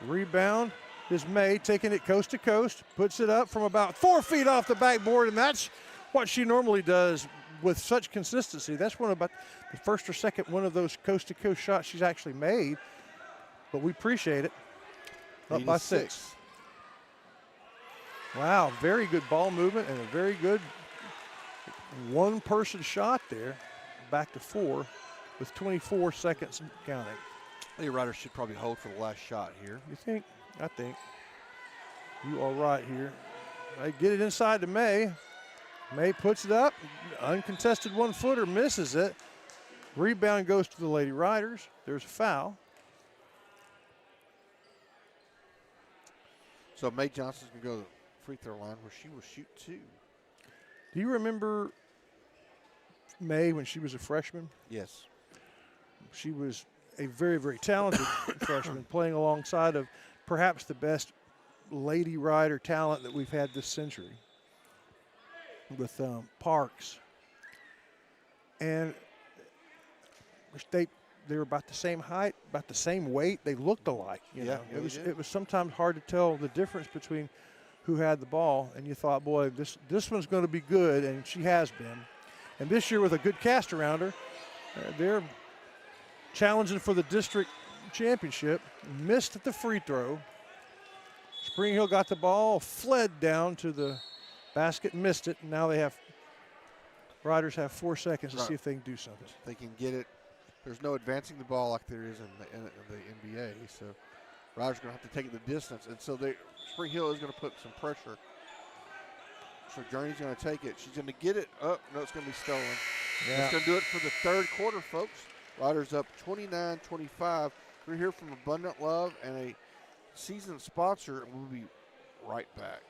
S3: Rebound is May, taking it coast to coast, puts it up from about 4 feet off the backboard, and that's what she normally does with such consistency. That's one about the first or second one of those coast to coast shots she's actually made, but we appreciate it. Up by 6. Wow, very good ball movement and a very good one-person shot there. Back to 4 with 24 seconds counting.
S5: The Riders should probably hold for the last shot here.
S3: You think? I think. You are right here. They get it inside to May. May puts it up. Uncontested one-footer, misses it. Rebound goes to the Lady Riders. There's a foul.
S5: So May Johnson's going to go to the free throw line where she will shoot 2.
S3: Do you remember May when she was a freshman?
S5: Yes.
S3: She was a very, very talented freshman, playing alongside of perhaps the best Lady Rider talent that we've had this century with Parks. And they were about the same height, about the same weight. They looked alike. You know? It was sometimes hard to tell the difference between who had the ball, and you thought, boy, this one's going to be good, and she has been. And this year with a good cast around her, they're challenging for the district championship. Missed at the free throw. Spring Hill got the ball, fled down to the basket, missed it, and now Riders have 4 seconds to see if they can do something.
S5: They can get it. There's no advancing the ball like there is in the NBA, so Riders are going to have to take it the distance, and so Spring Hill is going to put some pressure. So Journey's going to take it. She's going to get it up. No, it's going to be stolen. Yeah. It's going to do it for the third quarter, folks. Riders up 29-25. We're here from Abundant Love and a season sponsor, and we'll be right back.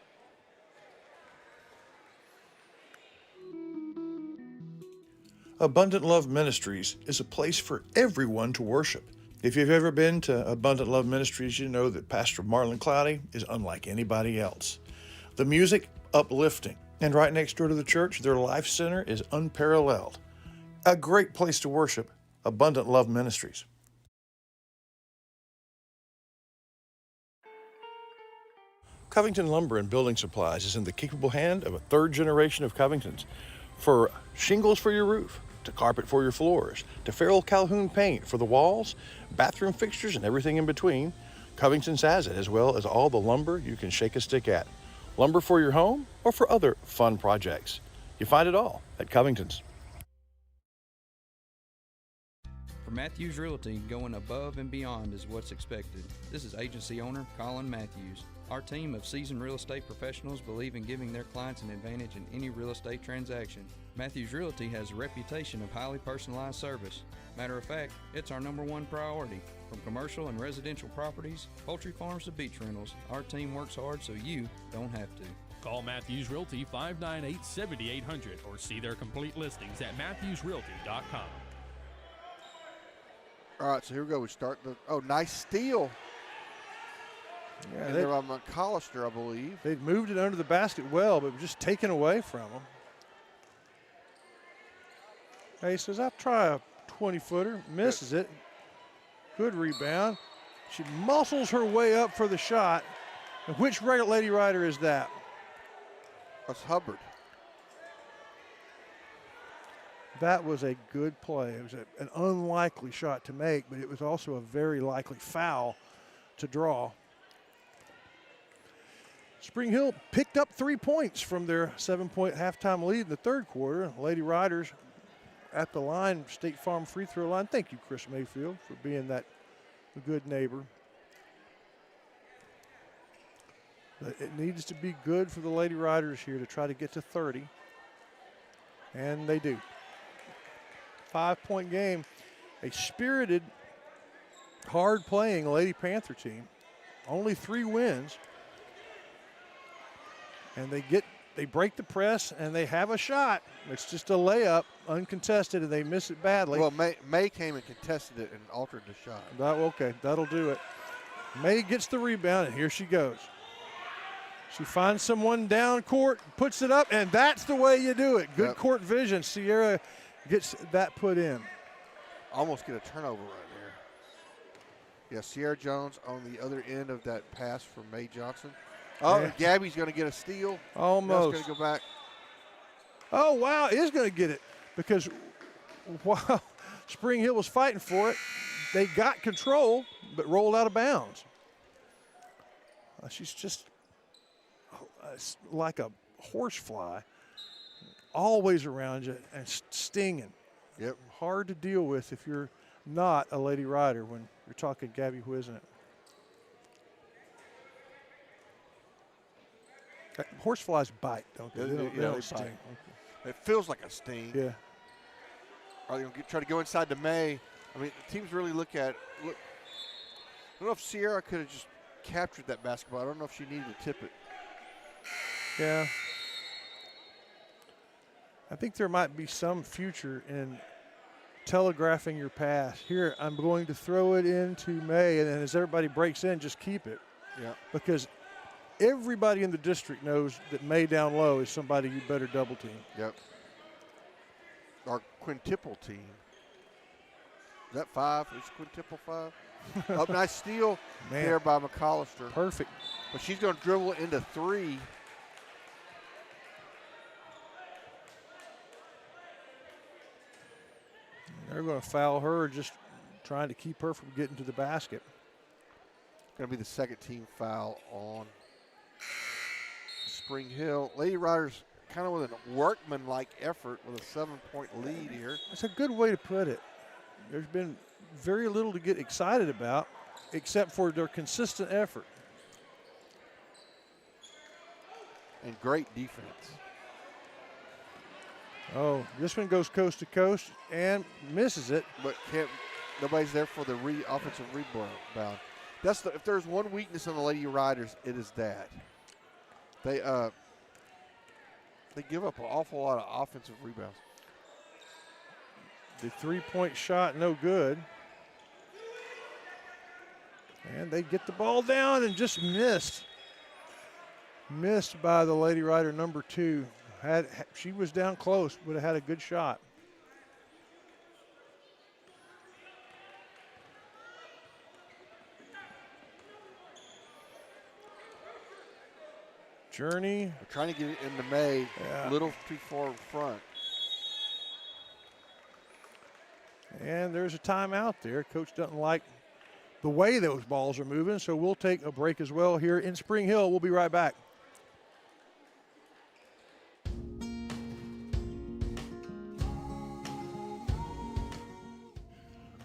S1: Abundant Love Ministries is a place for everyone to worship. If you've ever been to Abundant Love Ministries, you know that Pastor Marlon Cloudy is unlike anybody else. The music, uplifting. And right next door to the church, their life center is unparalleled. A great place to worship, Abundant Love Ministries. Covington Lumber and Building Supplies is in the capable hand of a third generation of Covingtons. For shingles for your roof, to carpet for your floors, to Farrell Calhoun paint for the walls, bathroom fixtures, and everything in between, Covington's has it, as well as all the lumber you can shake a stick at. Lumber for your home or for other fun projects. You find it all at Covington's.
S13: For Matthews Realty, going above and beyond is what's expected. This is agency owner Colin Matthews. Our team of seasoned real estate professionals believe in giving their clients an advantage in any real estate transaction. Matthews Realty has a reputation of highly personalized service. Matter of fact, it's our #1 priority. From commercial and residential properties, poultry farms to beach rentals, our team works hard so you don't have to.
S14: Call Matthews Realty 598-7800 or see their complete listings at matthewsrealty.com.
S5: All right, so here we go. We start nice steal. Yeah, they're by McCollister, I believe.
S3: They'd moved it under the basket well, but just taken away from them. He says, I'll try a 20-footer. Misses it. Good rebound. She muscles her way up for the shot. And which Lady Rider is that?
S5: That's Hubbard.
S3: That was a good play. It was an unlikely shot to make, but it was also a very likely foul to draw. Spring Hill picked up 3 points from their 7-point halftime lead in the third quarter. Lady Riders at the line, State Farm free throw line. Thank you, Chris Mayfield, for being that good neighbor. But it needs to be good for the Lady Riders here to try to get to 30. And they do. 5-point game. A spirited, hard-playing Lady Panther team. Only 3 wins. And they break the press, and they have a shot. It's just a layup, uncontested, and they miss it badly.
S5: Well, May came and contested it and altered the shot.
S3: Okay, that'll do it. May gets the rebound, and here she goes. She finds someone down court, puts it up, and that's the way you do it. Good court vision. Sierra gets that put in.
S5: Almost get a turnover right there. Yeah, Sierra Jones on the other end of that pass from Mae Johnson. Oh,
S3: Yeah.
S5: Gabby's going to get a steal.
S3: Almost.
S5: That's going to go back.
S3: Oh, wow, is going to get it because while Spring Hill was fighting for it, they got control but rolled out of bounds. She's just like a horsefly, always around you and stinging.
S5: Yep.
S3: Hard to deal with if you're not a Lady Rider when you're talking Gabby Whizzant. Horseflies bite, don't they? They don't sting.
S5: Bite. It feels like a sting.
S3: Yeah.
S5: Are they going to try to go inside to May? I mean, the teams really look. I don't know if Sierra could have just captured that basketball. I don't know if she needed to tip it.
S3: Yeah. I think there might be some future in telegraphing your pass. Here, I'm going to throw it into May, and then as everybody breaks in, just keep it.
S5: Yeah.
S3: Because everybody in the district knows that May down low is somebody you better double team.
S5: Yep. Our quintuple team. Is that 5? Is quintuple 5? Up, nice steal there by McCollister.
S3: Perfect.
S5: But she's going to dribble it into 3.
S3: They're going to foul her, just trying to keep her from getting to the basket.
S5: Going to be the second team foul on Spring Hill. Lady Riders kind of with a workman-like effort with a 7-point lead here.
S3: That's a good way to put it. There's been very little to get excited about except for their consistent effort.
S5: And great defense.
S3: Oh, this one goes coast to coast and misses it.
S5: But nobody's there for the offensive rebound. If there's one weakness on the Lady Riders, it is that. They give up an awful lot of offensive rebounds.
S3: The three-point shot, no good. And they get the ball down and just missed. Missed by the Lady Rider number 2. She was down close, would have had a good shot. Journey.
S5: We're trying to get it into May, a little too far in front.
S3: And there's a timeout there. Coach doesn't like the way those balls are moving, so we'll take a break as well here in Spring Hill. We'll be right back.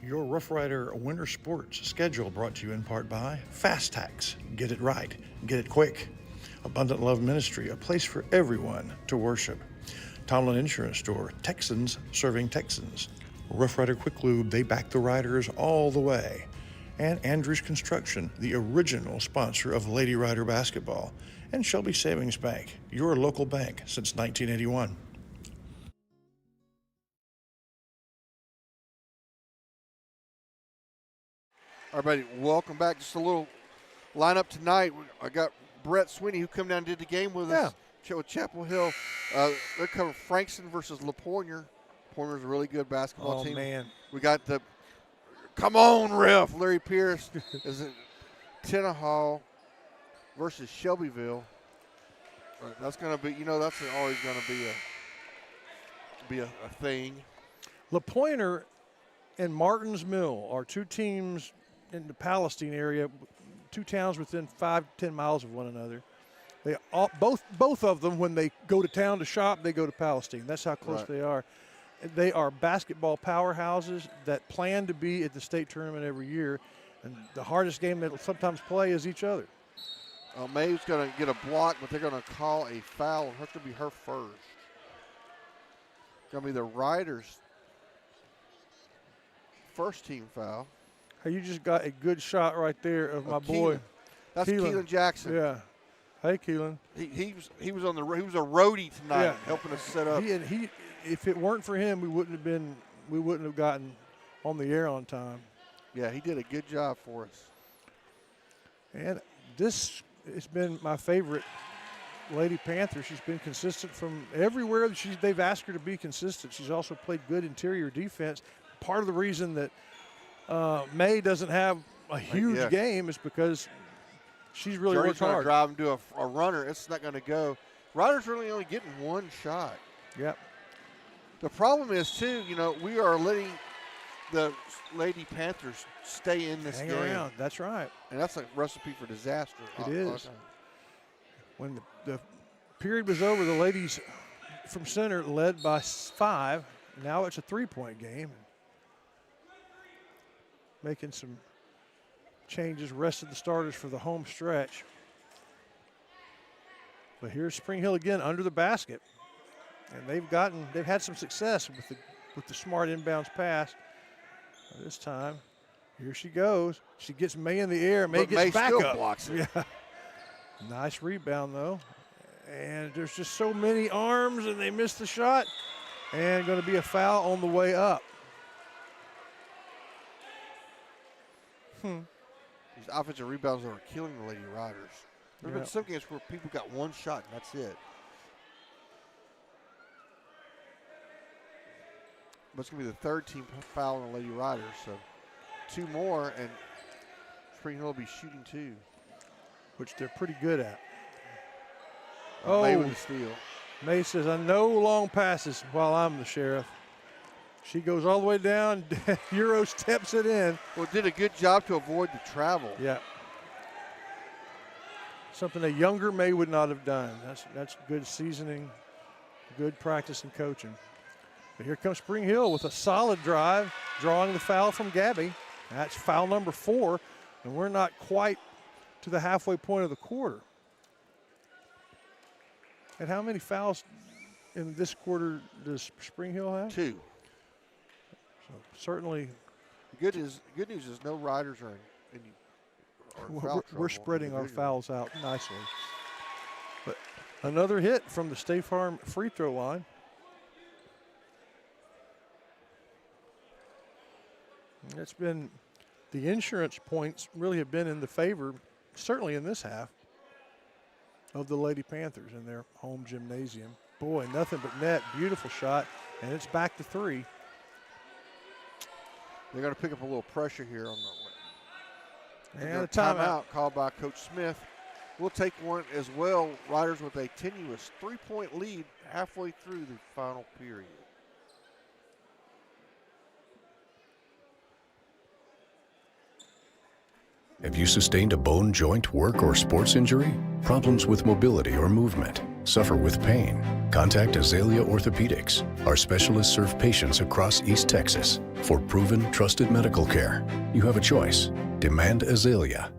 S3: Your Rough Rider Winter Sports schedule brought to you in part by Fast Tax. Get it right. Get it quick. Abundant Love Ministry, a place for everyone to worship. Tomlin Insurance Store, Texans serving Texans. Rough Rider Quick Lube, they back the riders all the way. And Andrews Construction, the original sponsor of Lady Rider basketball. And Shelby Savings Bank, your local bank since 1981.
S5: All right, buddy, welcome back. Just a little lineup tonight. I got Brett Sweeney, who come down and did the game with us with Chapel Hill. They're covering Frankston versus LaPointe. LaPointe's a really good basketball team.
S3: Oh, man.
S5: We got the come on, ref. Larry Pierce is it Tenaha versus Shelbyville. That's going to be, that's always going to be a thing.
S3: LaPointe and Martins Mill are two teams in the Palestine area, two towns within 5 to 10 miles of one another. They both of them, when they go to town to shop, they go to Palestine. That's how close they are. They are basketball powerhouses that plan to be at the state tournament every year, and the hardest game they'll sometimes play is each other.
S5: Mae's going to get a block, but they're going to call a foul, and that's going to be her first. Going to be the Riders' first team foul.
S3: Hey, you just got a good shot right there of my boy.
S5: That's Keelan Jackson.
S3: Yeah. Hey, Keelan.
S5: He was he was a roadie tonight, helping us set up.
S3: He if it weren't for him, we wouldn't have gotten on the air on time.
S5: Yeah, he did a good job for us.
S3: And this has been my favorite Lady Panther. She's been consistent from everywhere that they've asked her to be consistent. She's also played good interior defense. Part of the reason that May doesn't have a huge game is because she's really
S5: Journey's
S3: worked
S5: gonna
S3: hard.
S5: drive and do a runner. It's not going to go. Ryder's really only getting one shot.
S3: Yep.
S5: The problem is, too, we are letting the Lady Panthers stay in this
S3: Hang
S5: game.
S3: around. That's right.
S5: And that's a recipe for disaster.
S3: It is. When the period was over, the ladies from center led by 5. Now it's a 3-point game. Making some changes, rested the starters for the home stretch. But here's Spring Hill again under the basket. And they've had some success with the smart inbounds pass. This time, here she goes. She gets May in the air. May gets back
S5: still
S3: up.
S5: Blocks it.
S3: Yeah. Nice rebound, though. And there's just so many arms, and they missed the shot. And going to be a foul on the way up.
S5: These offensive rebounds are killing the Lady Riders. There have been some games where people got one shot, and that's it. But it's going to be the third team foul on the Lady Riders. So 2 more, and Spring Hill will be shooting 2.
S3: Which they're pretty good at.
S5: May with the steal.
S3: May says, I know long passes while I'm the sheriff. She goes all the way down. Euro steps it in.
S5: Well, did a good job to avoid the travel.
S3: Yeah. Something a younger May would not have done. That's good seasoning, good practice and coaching. But here comes Spring Hill with a solid drive, drawing the foul from Gabby. That's foul number 4, and we're not quite to the halfway point of the quarter. And how many fouls in this quarter does Spring Hill have?
S5: 2.
S3: So certainly.
S5: Good news is no Riders are in foul trouble.
S3: We're spreading our fouls out nicely. But another hit from the State Farm free throw line. It's been the insurance points really have been in the favor, certainly in this half, of the Lady Panthers in their home gymnasium. Boy, nothing but net. Beautiful shot, and it's back to 3.
S5: They're going to pick up a little pressure here on the
S3: and a timeout
S5: called by Coach Smith. We'll take one as well. Riders with a tenuous 3-point lead halfway through the final period.
S7: Have you sustained a bone, joint, work, or sports injury? Problems with mobility or movement? Suffer with pain? Contact Azalea Orthopedics. Our specialists serve patients across East Texas. For proven, trusted medical care, you have a choice. Demand Azalea.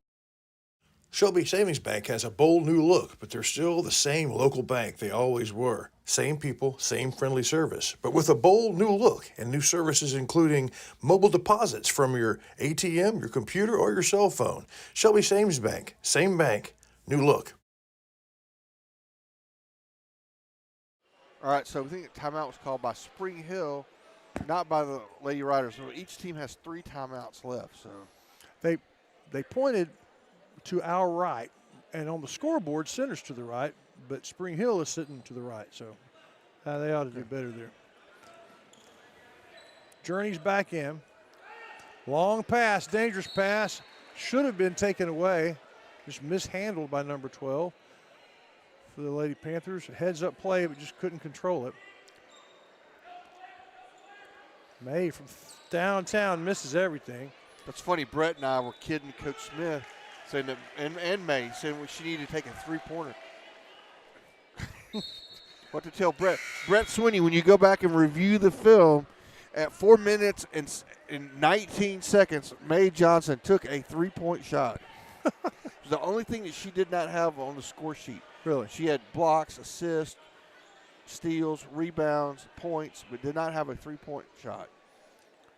S1: Shelby Savings Bank has a bold new look, but they're still the same local bank they always were. Same people, same friendly service, but with a bold new look and new services including mobile deposits from your ATM, your computer, or your cell phone. Shelby Savings Bank, same bank, new look.
S5: All right, so I think the timeout was called by Spring Hill, not by the Lady Riders. So each team has 3 timeouts left. So
S3: they pointed to our right, and on the scoreboard, center's to the right, but Spring Hill is sitting to the right, so they ought to do better there. Journey's back in. Long pass, dangerous pass, should have been taken away, just mishandled by number 12 for the Lady Panthers. Heads up play, but just couldn't control it. May from downtown misses everything.
S5: That's funny. Brett and I were kidding Coach Smith, saying that, and May, saying she needed to take a 3-pointer. What to tell Brett? Brett Swinney, when you go back and review the film, at 4 minutes and 19 seconds, May Johnson took a 3-point shot. It was the only thing that she did not have on the score sheet.
S3: Really?
S5: She had blocks, assists, steals, rebounds, points, but did not have a 3-point shot.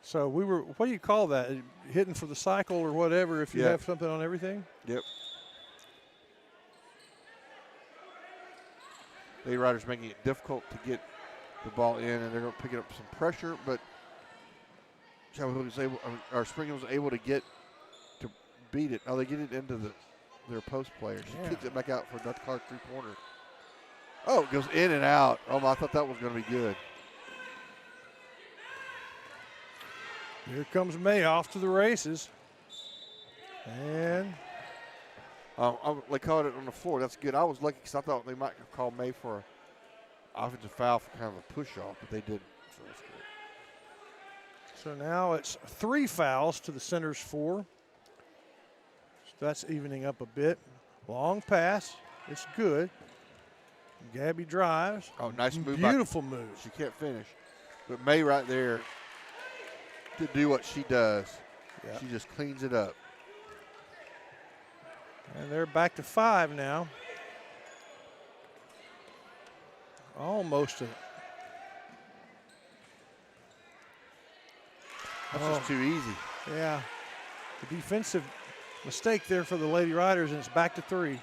S3: So we were, what do you call that? Hitting for the cycle or whatever if you have something on everything?
S5: Yep. Lady Riders making it difficult to get the ball in, and they're going to pick up some pressure, but Spring Hill was able to get to beat it. Oh, they get it into the their post player. She
S3: Yeah.
S5: kicks it back out for a Dr. Clark three-pointer. Oh, it goes in and out. Oh, I thought that was going to be good.
S3: Here comes May off to the races. And
S5: They called it on the floor. That's good. I was lucky because I thought they might have called May for an offensive foul for kind of a push-off, but they didn't. So that's good.
S3: so now it's 3 fouls to the center's 4. So that's evening up a bit. Long pass. It's good. Gabby drives.
S5: Oh, nice move.
S3: Beautiful move.
S5: She can't finish. But May right there to do what she does.
S3: Yeah.
S5: She just cleans it up.
S3: And they're back to 5 now. Almost a.
S5: That's just too easy.
S3: Yeah. The defensive mistake there for the Lady Riders, and it's back to 3.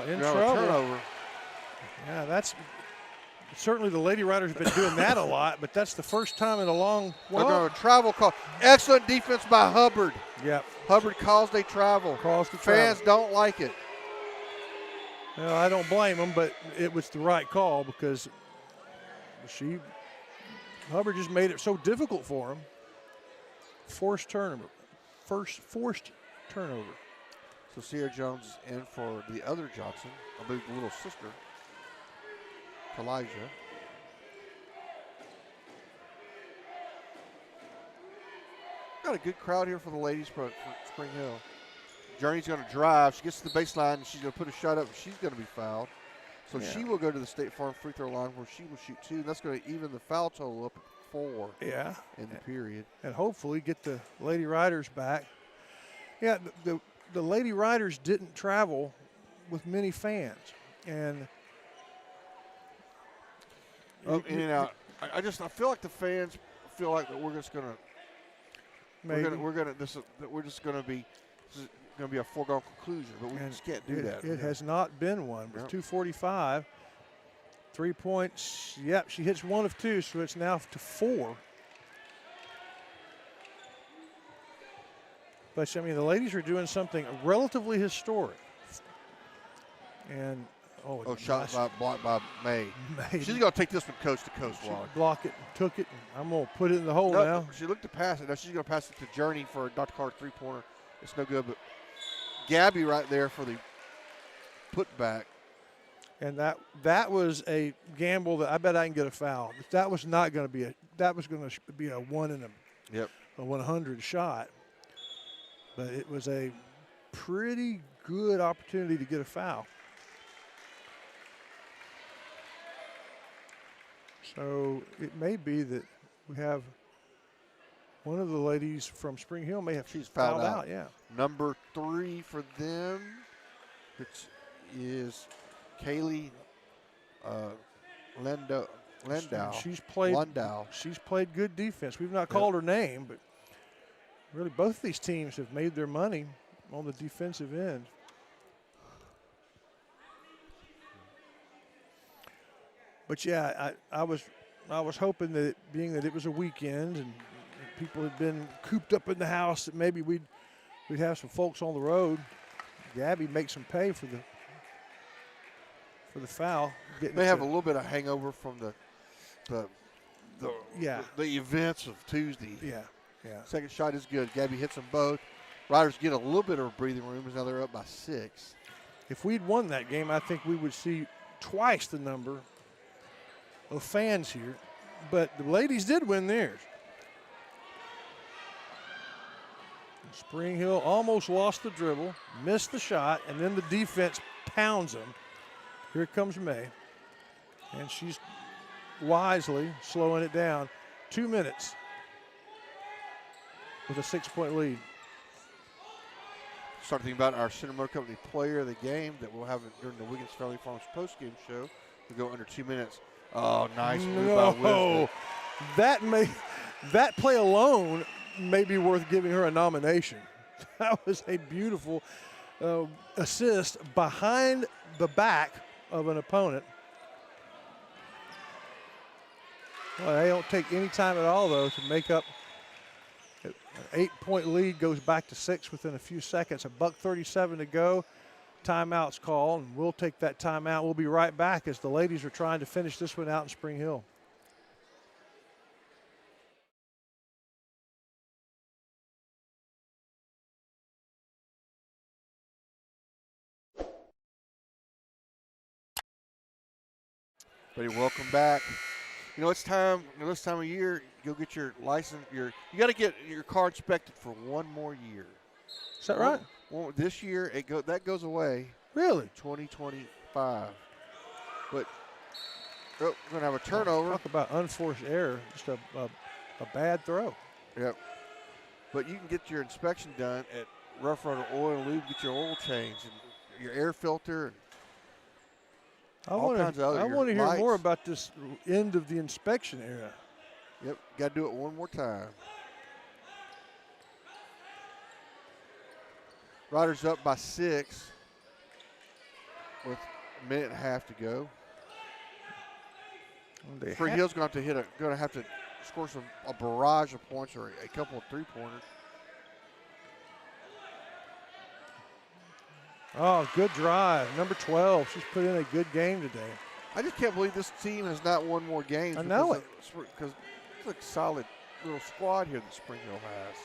S3: In trouble.
S5: Turnover.
S3: Yeah, that's certainly the Lady Riders have been doing that a lot, but that's the first time in a long
S5: They're going to travel call. Excellent defense by Hubbard.
S3: Yep.
S5: Hubbard caused a travel.
S3: Caused the
S5: Fans don't like it.
S3: Well, I don't blame them, but it was the right call because Hubbard just made it so difficult for them. Forced turnover. Forced turnover.
S5: So Sierra Jones in for the other Johnson, I believe the little sister, Elijah. Got a good crowd here for the ladies for Spring Hill. Journey's going to drive. She gets to the baseline, and she's going to put a shot up. She's going to be fouled. So she will go to the State Farm free throw line where she will shoot 2. And that's going to even the foul total up at 4 in the period.
S3: And hopefully get the Lady Riders back. Yeah, the Lady Riders didn't travel with many fans. And
S5: in and out. I feel like the fans feel like that we're just going to we're just going to be a foregone conclusion, but we just can't do that.
S3: It has not been one. With 2:45, 3 points. Yep, she hits 1 of 2, so it's now to 4. But I mean, the ladies are doing something relatively historic. And
S5: shot blocked by May. She's going to take this one coast to coast.
S3: She blocked it and took it, and I'm going to put it in the hole now.
S5: She looked to pass it. Now she's going to pass it to Journey for a Dr. Clark three-pointer. It's no good, but Gabby right there for the putback.
S3: And that was a gamble that I bet I can get a foul. But that was not going to be that was going to be a 1 in a 100 shot. But it was a pretty good opportunity to get a foul. So it may be that we have one of the ladies from Spring Hill may have fouled out. Yeah.
S5: Number 3 for them, which is Kaylee Landau.
S3: She's played good defense. We've not called her name, but really both of these teams have made their money on the defensive end. But yeah, I was hoping that being that it was a weekend and people had been cooped up in the house, that maybe we'd have some folks on the road. Gabby makes them pay for the foul.
S5: They have a little bit of hangover from the events of Tuesday.
S3: Yeah.
S5: Second shot is good. Gabby hits them both. Riders get a little bit of breathing room, as now they're up by 6.
S3: If we'd won that game, I think we would see twice the number of fans here. But the ladies did win theirs. Spring Hill almost lost the dribble, missed the shot, and then the defense pounds them. Here comes May. And she's wisely slowing it down. 2 minutes with a 6-point lead.
S5: Start thinking about our Center Motor Company player of the game that we'll have during the Wiggins Valley Farms postgame show. We'll go under 2 minutes. Oh, nice move by Wisdom.
S3: That play alone may be worth giving her a nomination. That was a beautiful assist behind the back of an opponent. Well, they don't take any time at all, though, to make up. An 8-point lead goes back to 6 within a few seconds. $1:37 to go. Timeout's called, and we'll take that timeout. We'll be right back as the ladies are trying to finish this one out in Spring Hill.
S5: Everybody, welcome back. You know, it's time, this time of year, go get your license. You got to get your car inspected for one more year.
S3: Is that right?
S5: Well, this year, that goes away.
S3: Really?
S5: 2025. But we're going to have a turnover.
S3: Talk about unforced error, just a bad throw.
S5: Yep. But you can get your inspection done at Rough Rider Oil and Lube, get your oil changed and your air filter and all kinds of other.
S3: I want to hear
S5: lights.
S3: more about this end of the inspection era.
S5: Yep, got to do it one more time. Riders up by 6 with a minute and a half to go. Spring Hill's going to have to score a barrage of points or a couple of 3-pointers.
S3: Oh, good drive. Number 12. She's put in a good game today.
S5: I just can't believe this team has not won more games.
S3: I know it.
S5: Because it's a solid little squad here that Spring Hill has.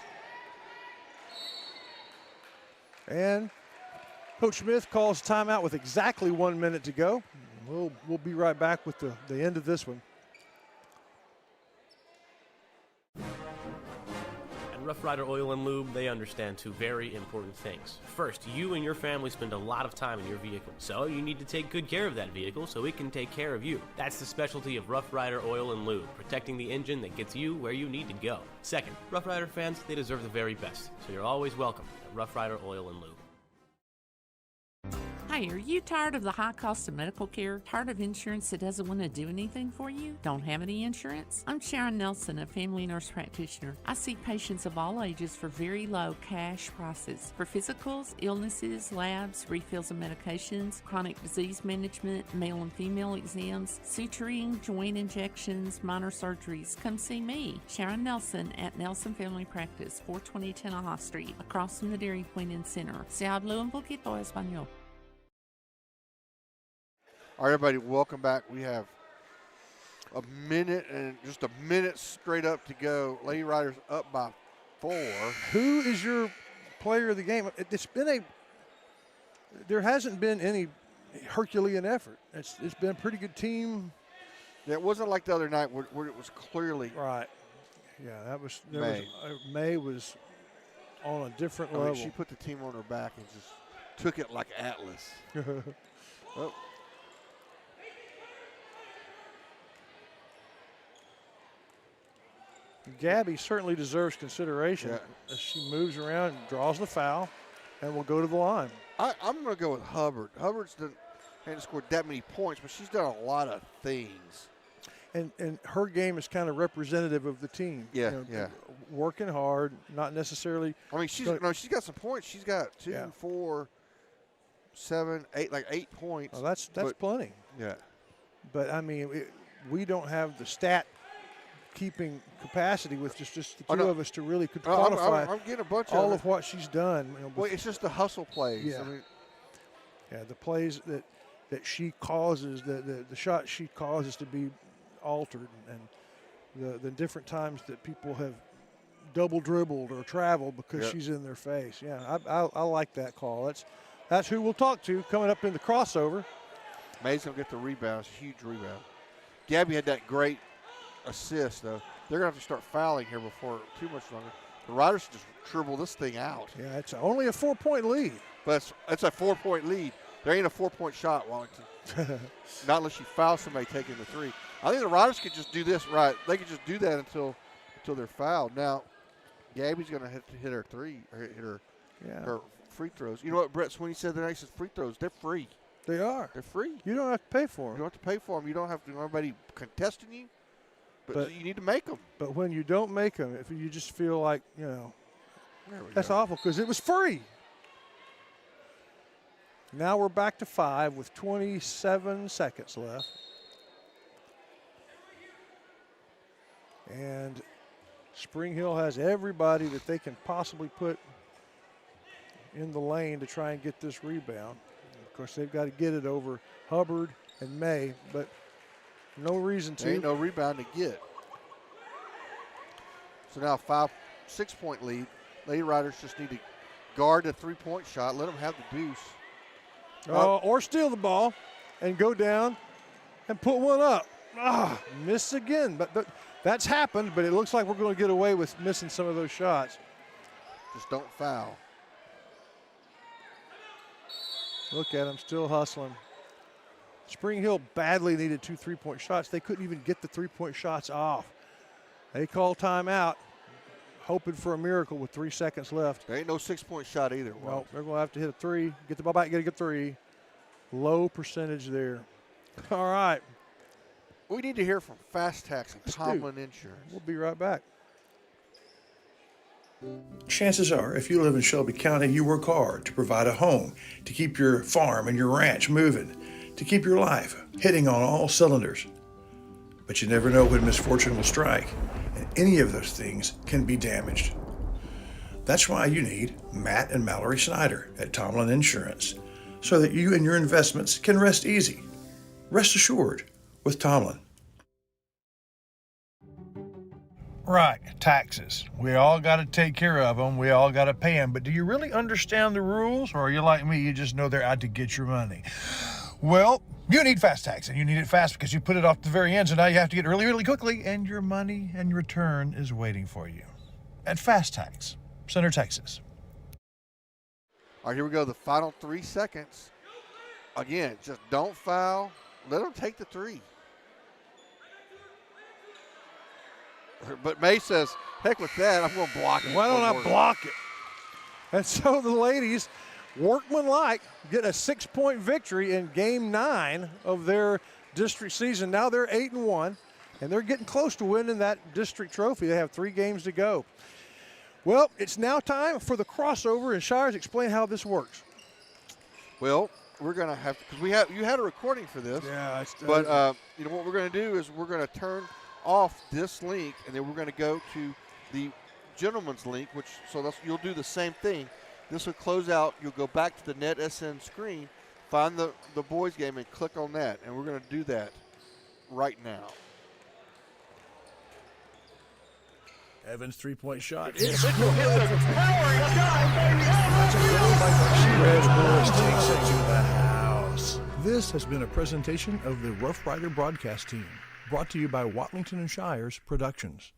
S3: And Coach Smith calls timeout with exactly 1 minute to go. We'll be right back with the end of this one.
S15: Rough Rider Oil and Lube, they understand two very important things. First, you and your family spend a lot of time in your vehicle, so you need to take good care of that vehicle so it can take care of you. That's the specialty of Rough Rider Oil and Lube, protecting the engine that gets you where you need to go. Second, Rough Rider fans, they deserve the very best, so you're always welcome at Rough Rider Oil and Lube.
S16: Hey, are you tired of the high cost of medical care? Tired of insurance that doesn't want to do anything for you? Don't have any insurance? I'm Sharon Nelson, a family nurse practitioner. I see patients of all ages for very low cash prices. For physicals, illnesses, labs, refills of medications, chronic disease management, male and female exams, suturing, joint injections, minor surgeries. Come see me, Sharon Nelson at Nelson Family Practice, 420 Tenaha Street, across from the Dairy Queen and Center. Se habla un poquito español.
S5: All right, everybody, welcome back. We have a minute straight up to go. Lady Riders up by 4.
S3: Who is your player of the game? There hasn't been any Herculean effort. It's been a pretty good team.
S5: Yeah, it wasn't like the other night where it was clearly
S3: right. Yeah,
S5: May.
S3: May was on a different level.
S5: She put the team on her back and just took it like Atlas. Oh.
S3: Gabby certainly deserves consideration as she moves around and draws the foul and will go to the line.
S5: I'm going to go with Hubbard. Hasn't scored that many points, but she's done a lot of things.
S3: And her game is kind of representative of the team.
S5: Yeah,
S3: working hard, not necessarily.
S5: I mean, she's got some points. She's got 2, 4, 7, 8, like 8 points.
S3: Well, that's plenty.
S5: Yeah.
S3: But I mean, we don't have the stat keeping capacity with just the two of us to really quantify
S5: I'm getting a bunch
S3: all
S5: of
S3: of what she's done.
S5: Well, it's just the hustle plays.
S3: Yeah.
S5: I mean,
S3: the plays that she causes, the shot she causes to be altered, and the different times that people have double dribbled or traveled because she's in their face. Yeah, I like that call. That's who we'll talk to coming up in the crossover.
S5: May's gonna get the rebound. It's a huge rebound. Gabby had that great assist, though. They're going to have to start fouling here before too much longer. The Riders just dribble this thing out.
S3: Yeah, it's only a 4-point lead.
S5: But it's a 4-point lead. There ain't a 4-point shot, Wellington. Not unless you foul somebody taking the 3. I think the Riders could just do this right. They could just do that until they're fouled. Now, Gabby's going to have to hit her 3 or hit her free throws. You know what Brett Sweeney said tonight? He said free throws, they're free.
S3: They are.
S5: They're free.
S3: You don't have to pay for them.
S5: You don't have to pay for them. You don't have to nobody contesting you. But you need to make them.
S3: But when you don't make them, if you just feel like, That's awful because it was free. Now we're back to 5 with 27 seconds left. And Spring Hill has everybody that they can possibly put in the lane to try and get this rebound. Of course, they've got to get it over Hubbard and May, but no reason to.
S5: There ain't no rebound to get. So now 6-point lead. Lady Riders just need to guard the three-point shot, let them have the deuce.
S3: Or steal the ball and go down and put one up. Miss again. But that's happened, but it looks like we're going to get away with missing some of those shots.
S5: Just don't foul.
S3: Look at them, still hustling. Spring Hill badly needed 2 3-point shots. They couldn't even get the 3-point shots off. They called timeout, hoping for a miracle with 3 seconds left.
S5: There ain't no 6-point shot either.
S3: Well, they're going to have to hit a 3. Get the ball back, get a good 3. Low percentage there. All right.
S5: We need to hear from Fast Tax and Tomlin Insurance.
S3: We'll be right back.
S1: Chances are, if you live in Shelby County, you work hard to provide a home, to keep your farm and your ranch moving, to keep your life hitting on all cylinders. But you never know when misfortune will strike, and any of those things can be damaged. That's why you need Matt and Mallory Snyder at Tomlin Insurance, so that you and your investments can rest easy. Rest assured with Tomlin. Right, taxes. We all got to take care of them. We all got to pay them. But do you really understand the rules? Or are you like me, you just know they're out to get your money? Well, you need fast tax, and you need it fast because you put it off the very end, so now you have to get it really, really quickly, and your money and your return is waiting for you. At Fast Tax, Center, Texas.
S5: All right, here we go. The final 3 seconds. Again, just don't foul. Let them take the 3. But May says, heck with that, I'm going to block it.
S3: Why don't I block it? And so the ladies, workmanlike, get a 6-point victory in Game 9 of their district season. Now they're 8-1, and they're getting close to winning that district trophy. They have 3 games to go. Well, it's now time for the crossover, and Shires, explain how this works.
S5: Well, we're going to have, because you had a recording for this.
S3: Yeah.
S5: But, what we're going to do is we're going to turn off this link, and then we're going to go to the gentleman's link, you'll do the same thing. This will close out. You'll go back to the NetSN screen, find the boys game, and click on that. And we're going to do that right now.
S1: Evans' 3-point shot.
S2: It's a towering shot, baby.
S1: Red Bulls takes it to the house. This has been a presentation of the Rough Rider broadcast team, brought to you by Watlington and Shires Productions.